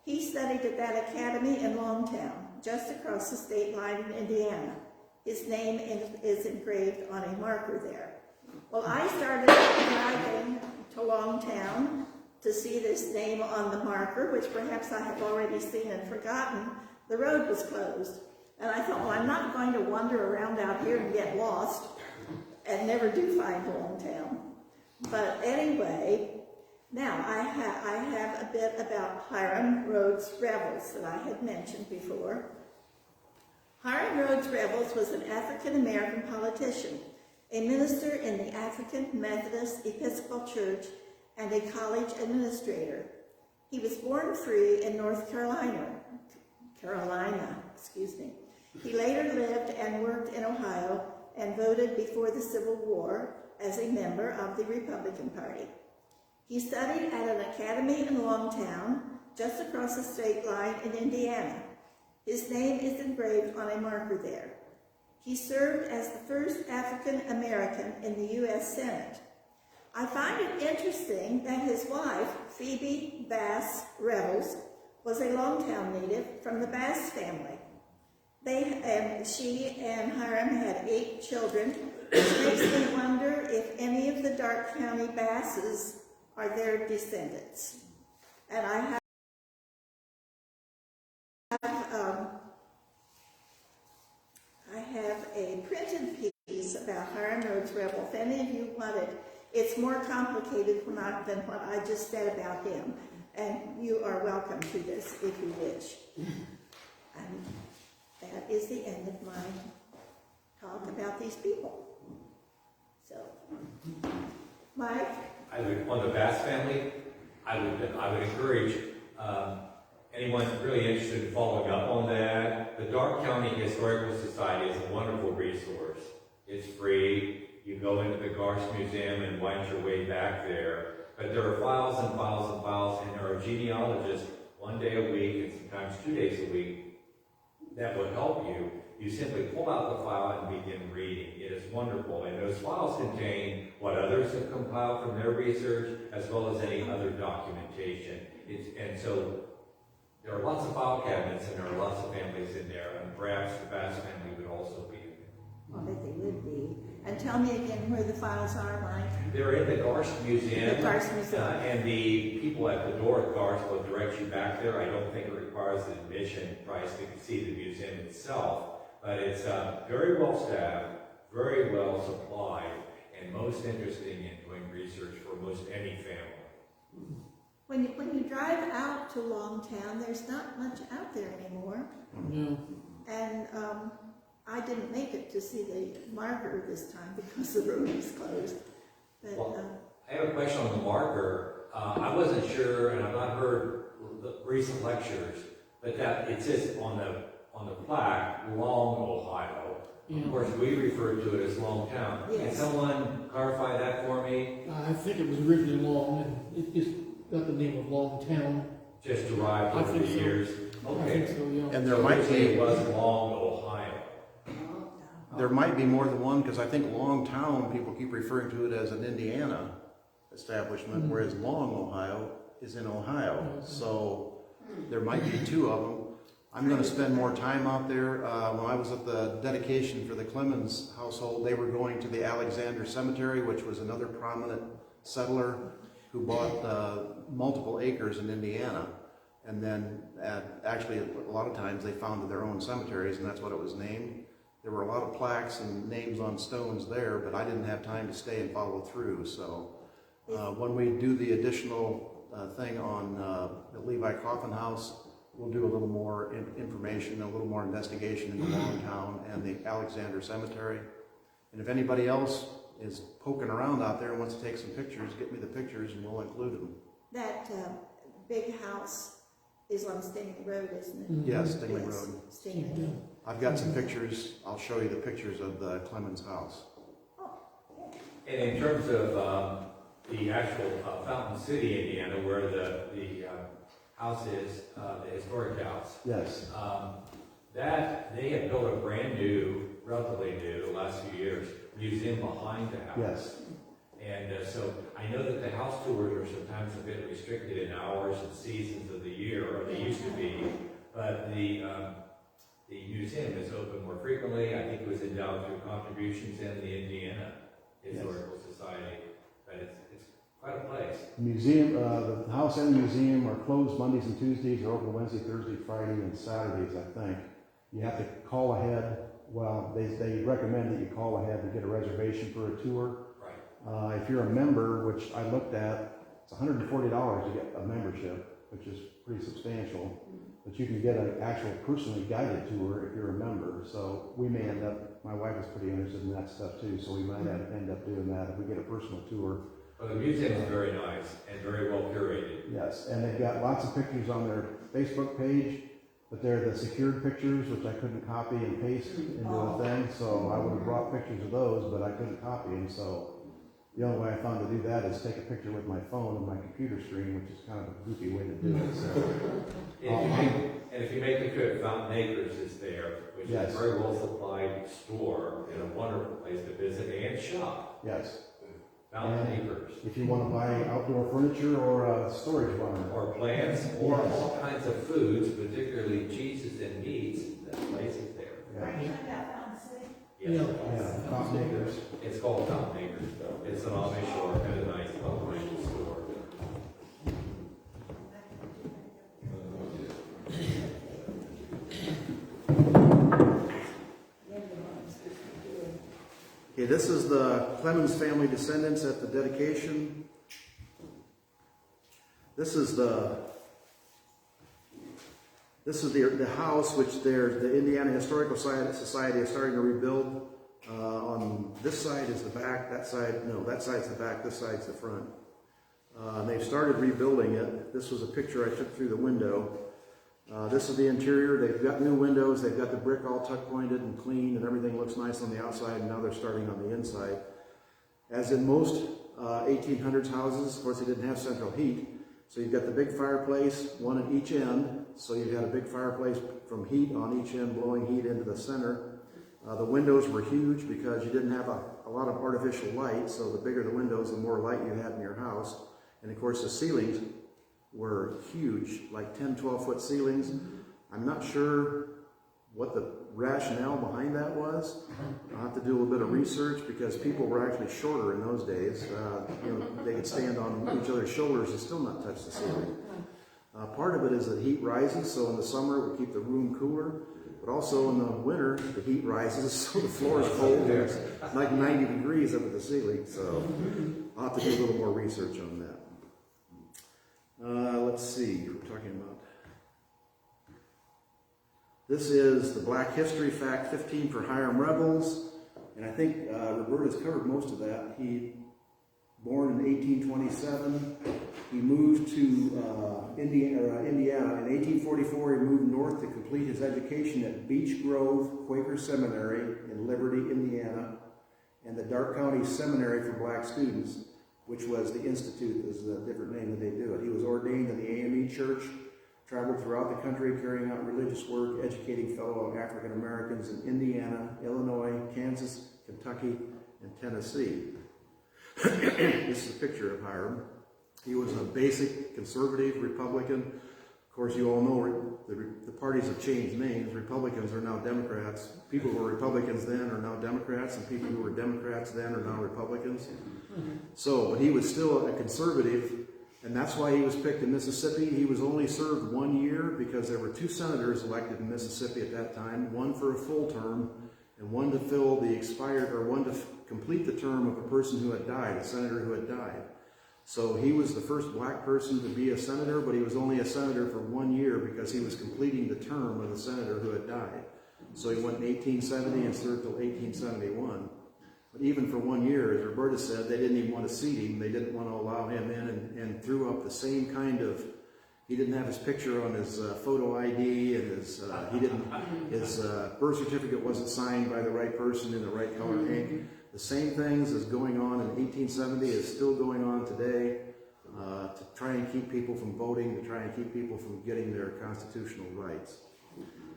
he studied at that academy in Longtown, just across the state line in Indiana. His name is engraved on a marker there. Well, I started driving to Longtown to see this name on the marker, which perhaps I have already seen and forgotten. The road was closed. And I thought, well, I'm not going to wander around out here and get lost and never do find Longtown. But anyway, now I have a bit about Hiram Rhodes Revels that I had mentioned before. Hiram Rhodes Revels was an African-American politician, a minister in the African Methodist Episcopal Church, and a college administrator. He was born free in North Carolina. He later lived and worked in Ohio and voted before the Civil War as a member of the Republican Party. He studied at an academy in Longtown, just across the state line in Indiana. His name is engraved on a marker there. He served as the first African American in the U.S. Senate. I find it interesting that his wife, Phoebe Bass Revels, was a Longtown native from the Bass family. She and Hiram had 8 children, which makes me wonder if any of the Darke County Basses are their descendants. And I have a printed piece about Hiram Rhodes Revels. If any of you want it, it's more complicated than what I just said about him. And you are welcome to this if you wish. And that is the end of my talk about these people. So, Mike? On the Bass family, I would encourage anyone really interested in following up on that. The Darke County Historical Society is a wonderful resource. It's free. You go into the Garst Museum and wind your way back there. But there are files and files and files, and there are genealogists 1 day a week and sometimes 2 days a week that will help you. You simply pull out the file and begin reading. It is wonderful. And those files contain what others have compiled from their research, as well as any other documentation. And so there are lots of file cabinets, and there are lots of families in there, and perhaps the Bass family would also be in there. I bet they would be. And tell me again where the files are, Mike. They're in the Garst Museum. The Garst Museum. And the people at the door at Garst will direct you back there. I don't think it requires an admission price to see the museum itself. But it's very well staffed, very well supplied, and most interesting in doing research. research for most any family. When you drive out to Longtown, there's not much out there anymore. No. And I didn't make it to see the marker this time because the road was closed. But Well, I have a question on the marker. I wasn't sure, and I've not heard the recent lectures, but that it says on the plaque, Long, Ohio. Yeah. Of course, we refer to it as Longtown. Can Yes. someone clarify that for me? I think it was originally Long, and it just got the name of Longtown. Just derived I over the think so. years? I think so, yeah. And there might Originally be, it was Long, Ohio. there might be more than one, because I think Longtown, people keep referring to it as an Indiana establishment, whereas Long, Ohio is in Ohio. So there might be two of them. I'm going to spend more time out there. When I was at the dedication for the Clemens household, they were going to the Alexander Cemetery, which was another prominent settler who bought multiple acres in Indiana. And then actually a lot of times they founded their own cemeteries, and that's what it was named. There were a lot of plaques and names on stones there, but I didn't have time to stay and follow through. So when we do the additional thing on the Levi Coffin House, we'll do a little more information, a little more investigation into Longtown and the Alexander Cemetery. And if anybody else is poking around out there and wants to take some pictures, get me the pictures and we'll include them. that big house is on Stingley Road, isn't it? Yes, Stingley Yes, Road. Stingley. I've got some pictures. I'll show you the pictures of the Clemens house. And in terms of the actual Fountain City, Indiana, where the house is, the historic house, Yes. that they have built a brand new, relatively new, the last few years, museum behind the house. Yes. And so I know that the house tours are sometimes a bit restricted in hours and seasons of the year, or they used to be, but the museum is open more frequently. I think it was endowed through contributions in the Indiana Historical Society, but it's quite a place. The museum, the house and the museum are closed Mondays and Tuesdays. They're open Wednesday, Thursday, Friday, and Saturdays, I think. You have to call ahead. Well, they recommend that you call ahead to get a reservation for a tour. Right. If you're a member, which I looked at, it's $140 to get a membership, which is pretty substantial. But you can get an actual personally guided tour if you're a member. So we may end up, my wife is pretty interested in that stuff too, so we might end up doing that if we get a personal tour. Well, the museum is very nice and very well curated. Yes, and they've got lots of pictures on their Facebook page, but they're the secured pictures, which I couldn't copy and paste into a thing, so I would have brought pictures of those, but I couldn't copy them, so the only way I found to do that is take a picture with my phone and my computer screen, which is kind of a goofy way to do it, so. If you make the trip, Fountain Acres is there, which Yes. is a very well supplied store and a wonderful place to visit and shop. Yes, Fountain Acres. if you want to buy outdoor furniture or a storage barn. Or plants, or all kinds of foods, particularly cheeses and meats, that place is there. Yeah, Yes. yeah, Fountain Acres. It's called Fountain Acres, though. It's an Amish or kind of nice Amish store. Okay, this is the Clemens family descendants at the dedication. This is the house which the Indiana Historical Society is starting to rebuild. On this side is the back, that side's the back, this side's the front. They've started rebuilding it. This was a picture I took through the window. This is the interior. They've got new windows. They've got the brick all tuck pointed and clean, and everything looks nice on the outside, and now they're starting on the inside. As in most 1800s houses, of course, they didn't have central heat. So you've got the big fireplace, one at each end. So you've got a big fireplace from heat on each end, blowing heat into the center. The windows were huge because you didn't have a lot of artificial light. So the bigger the windows, the more light you had in your house. And of course, the ceilings were huge, like 10, 12-foot ceilings. I'm not sure what the rationale behind that was. I'll have to do a little bit of research because people were actually shorter in those days. They could stand on each other's shoulders and still not touch the ceiling. Part of it is that heat rises, so in the summer it would keep the room cooler. But also in the winter, the heat rises, so the floor is cold. And it's like 90 degrees up at the ceiling. So I'll have to do a little more research on that. Let's see, we're talking about. This is the Black History Fact 15 for Hiram Rebels. And I think Roberta's covered most of that. He born in 1827. He moved to Indiana. In 1844, he moved north to complete his education at Beech Grove Quaker Seminary in Liberty, Indiana, and the Dark County Seminary for Black Students, which was the Institute, is a different name that they do it. He was ordained in the AME Church, traveled throughout the country carrying out religious work, educating fellow African Americans in Indiana, Illinois, Kansas, Kentucky, and Tennessee. This is a picture of Hiram. He was a basic conservative Republican. Of course, you all know the parties have changed names. Republicans are now Democrats. People who were Republicans then are now Democrats, and people who were Democrats then are now Republicans. So he was still a conservative, and that's why he was picked in Mississippi. He was only served 1 year because there were 2 senators elected in Mississippi at that time, one for a full term and one to fill the expired, or one to complete the term of a person who had died, a senator who had died. So he was the first black person to be a senator, but he was only a senator for 1 year because he was completing the term of the senator who had died. So he went in 1870 and served till 1871. But even for 1 year, as Roberta said, they didn't even want to seat him. They didn't want to allow him in, and threw up the same kind of, he didn't have his picture on his photo ID, and his birth certificate wasn't signed by the right person in the right color ink. The same things as going on in 1870 is still going on today, to try and keep people from voting, to try and keep people from getting their constitutional rights.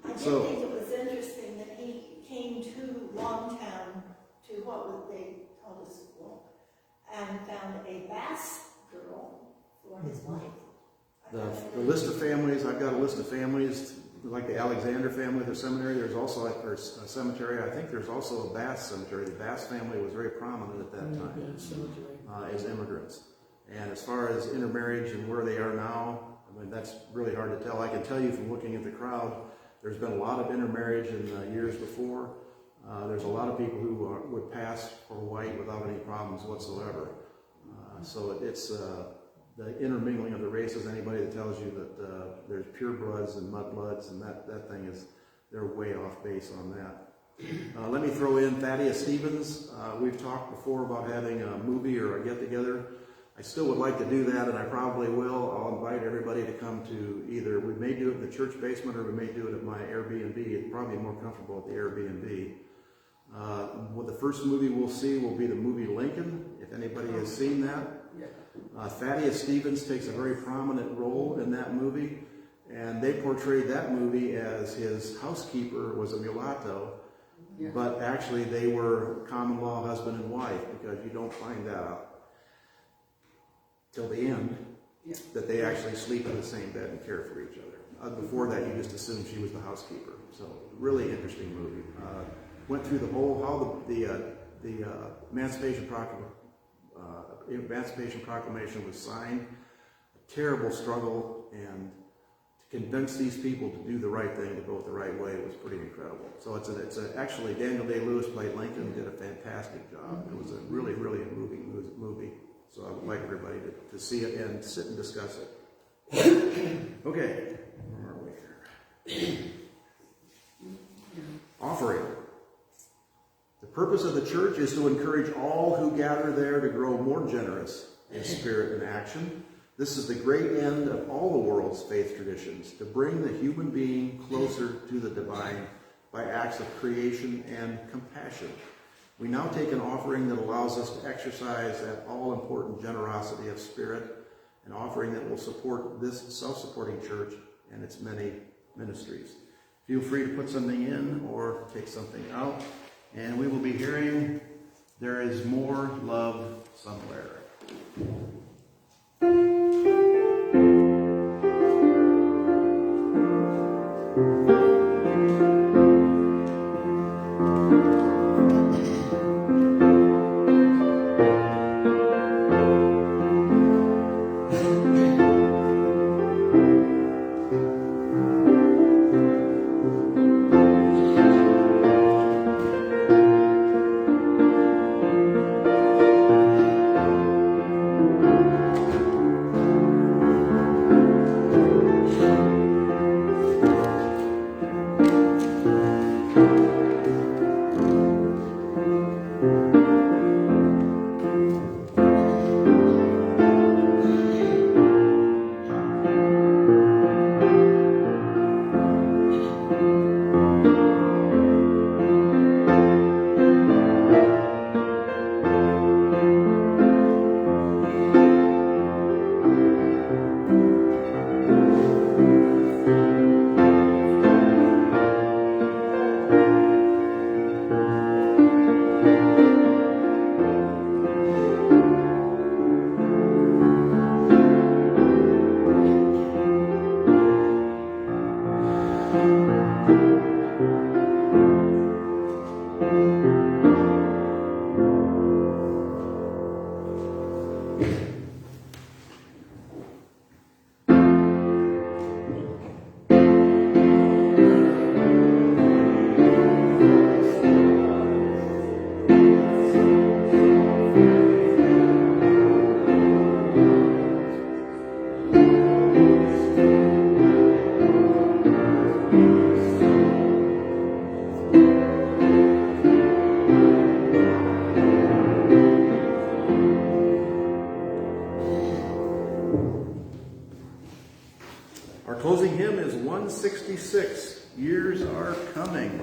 I did think it was interesting that he came to Longtown, to what would they call the school, and found a Bass girl for his wife. The list of families, I've got a list of families, like the Alexander family, the seminary. There's also a cemetery. I think there's also a Bass cemetery. The Bass family was very prominent at that time as immigrants. And as far as intermarriage and where they are now, I mean, that's really hard to tell. I can tell you from looking at the crowd, there's been a lot of intermarriage in years before. There's a lot of people who would pass for white without any problems whatsoever. So it's the intermingling of the races. Anybody that tells you that there's pure bloods and mud bloods and that thing is, they're way off base on that. Let me throw in Thaddeus Stevens. We've talked before about having a movie or a get-together. I still would like to do that, and I probably will. I'll invite everybody to come to either, we may do it in the church basement, or we may do it at my Airbnb. It's probably more comfortable at the Airbnb. Well, the first movie we'll see will be the movie Lincoln, if anybody has seen that. Thaddeus Stevens takes a very prominent role in that movie, and they portrayed that movie as his housekeeper was a mulatto, but actually they were common law husband and wife, because you don't find that out till the end, that they actually sleep in the same bed and care for each other. Before that, you just assumed she was the housekeeper. So, really interesting movie. Went through the whole, how the Emancipation Proclamation was signed. A terrible struggle, and to convince these people to do the right thing, to vote the right way, was pretty incredible. So actually Daniel Day-Lewis played Lincoln, did a fantastic job. It was a really, really moving movie. So I would like everybody to see it and sit and discuss it. Okay, where are we here? Offering. The purpose of the church is to encourage all who gather there to grow more generous in spirit and action. This is the great end of all the world's faith traditions, to bring the human being closer to the divine by acts of creation and compassion. We now take an offering that allows us to exercise that all-important generosity of spirit, an offering that will support this self-supporting church and its many ministries. Feel free to put something in or take something out, and we will be hearing There Is More Love Somewhere. closing hymn is 166, Years Are Coming.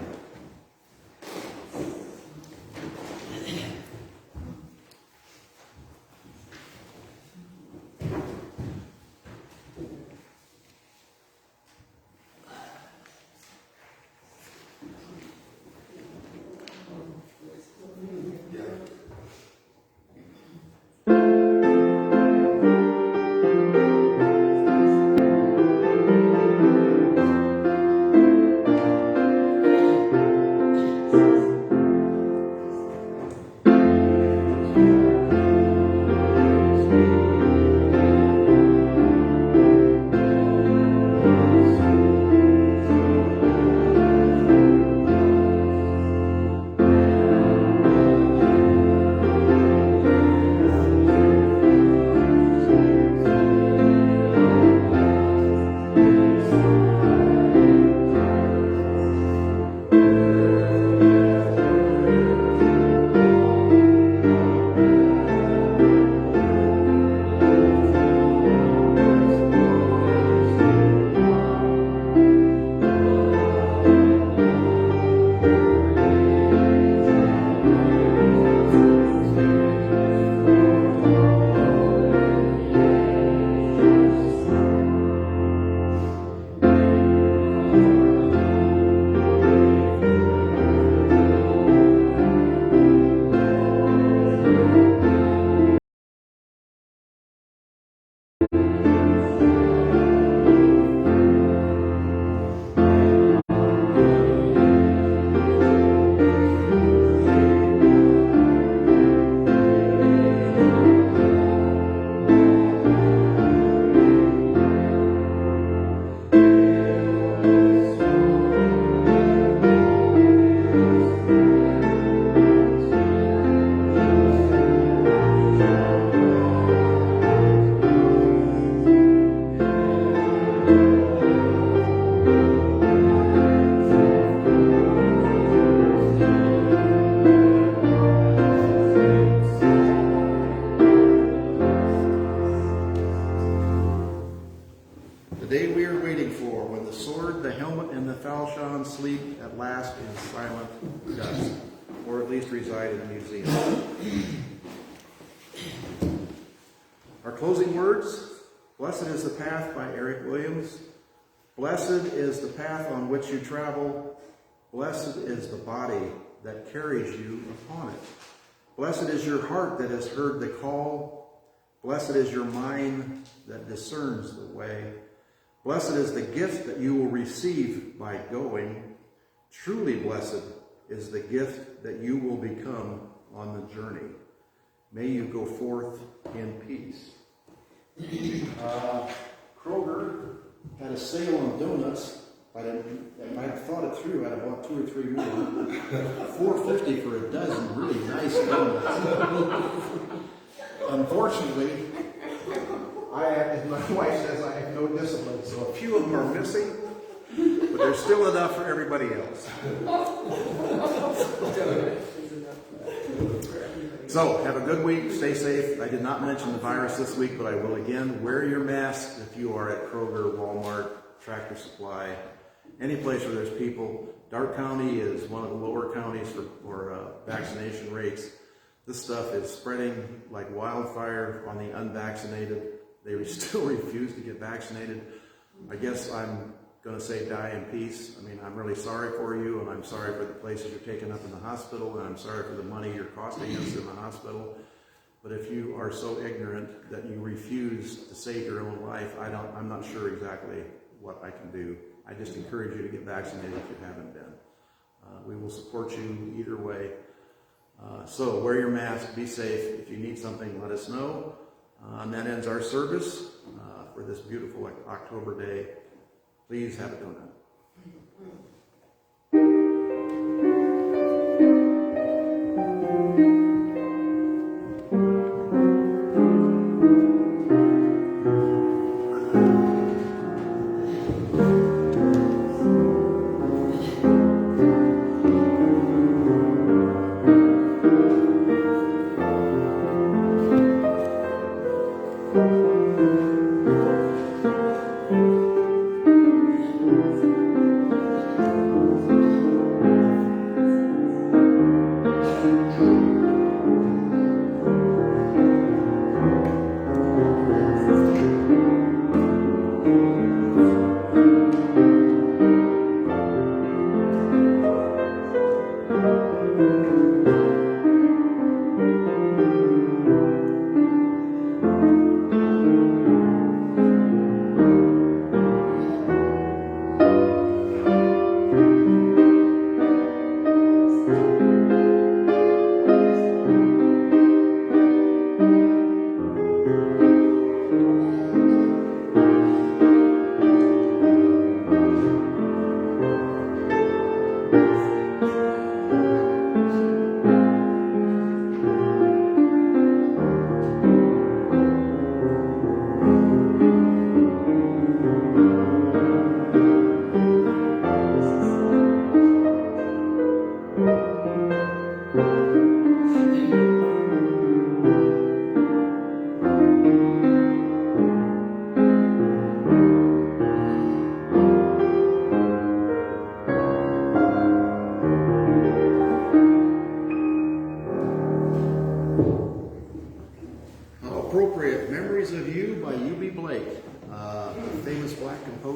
sleep at last in silent dust, or at least reside in a museum. Our closing words: blessed is the path by Eric Williams. Blessed is the path on which you travel. Blessed is the body that carries you upon it. Blessed is your heart that has heard the call. Blessed is your mind that discerns the way. Blessed is the gift that you will receive by going. Truly blessed is the gift that you will become on the journey. May you go forth in peace. Kroger had a sale on donuts. I thought it through. I'd have bought 2 or 3 more. $4.50 for a dozen really nice donuts. Unfortunately, as my wife says, I have no discipline, so a few of them are missing, but there's still enough for everybody else. So, have a good week. Stay safe. I did not mention the virus this week, but I will again. Wear your mask if you are at Kroger, Walmart, Tractor Supply, any place where there's people. Darke County is one of the lower counties for vaccination rates. This stuff is spreading like wildfire on the unvaccinated. They still refuse to get vaccinated. I guess I'm going to say die in peace. I mean, I'm really sorry for you, and I'm sorry for the places you're taking up in the hospital, and I'm sorry for the money you're costing us in the hospital. But if you are so ignorant that you refuse to save your own life, I'm not sure exactly what I can do. I just encourage you to get vaccinated if you haven't been. We will support you either way. So wear your mask, be safe. If you need something, let us know. And that ends our service for this beautiful October day. Please have a donut.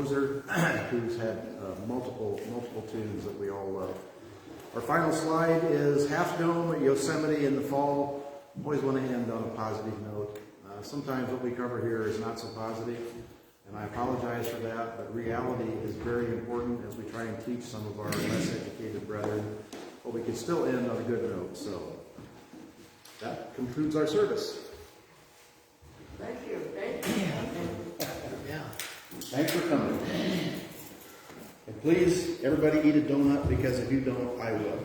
composer who's had multiple tunes that we all love. Our final slide is Half Dome at Yosemite in the fall. Always want to end on a positive note. Sometimes what we cover here is not so positive, and I apologize for that, but reality is very important as we try and teach some of our less educated brethren. But we can still end on a good note, so that concludes our service. Thank you, thank you. Yeah. Thanks for coming. And please, everybody eat a donut, because if you don't, I will.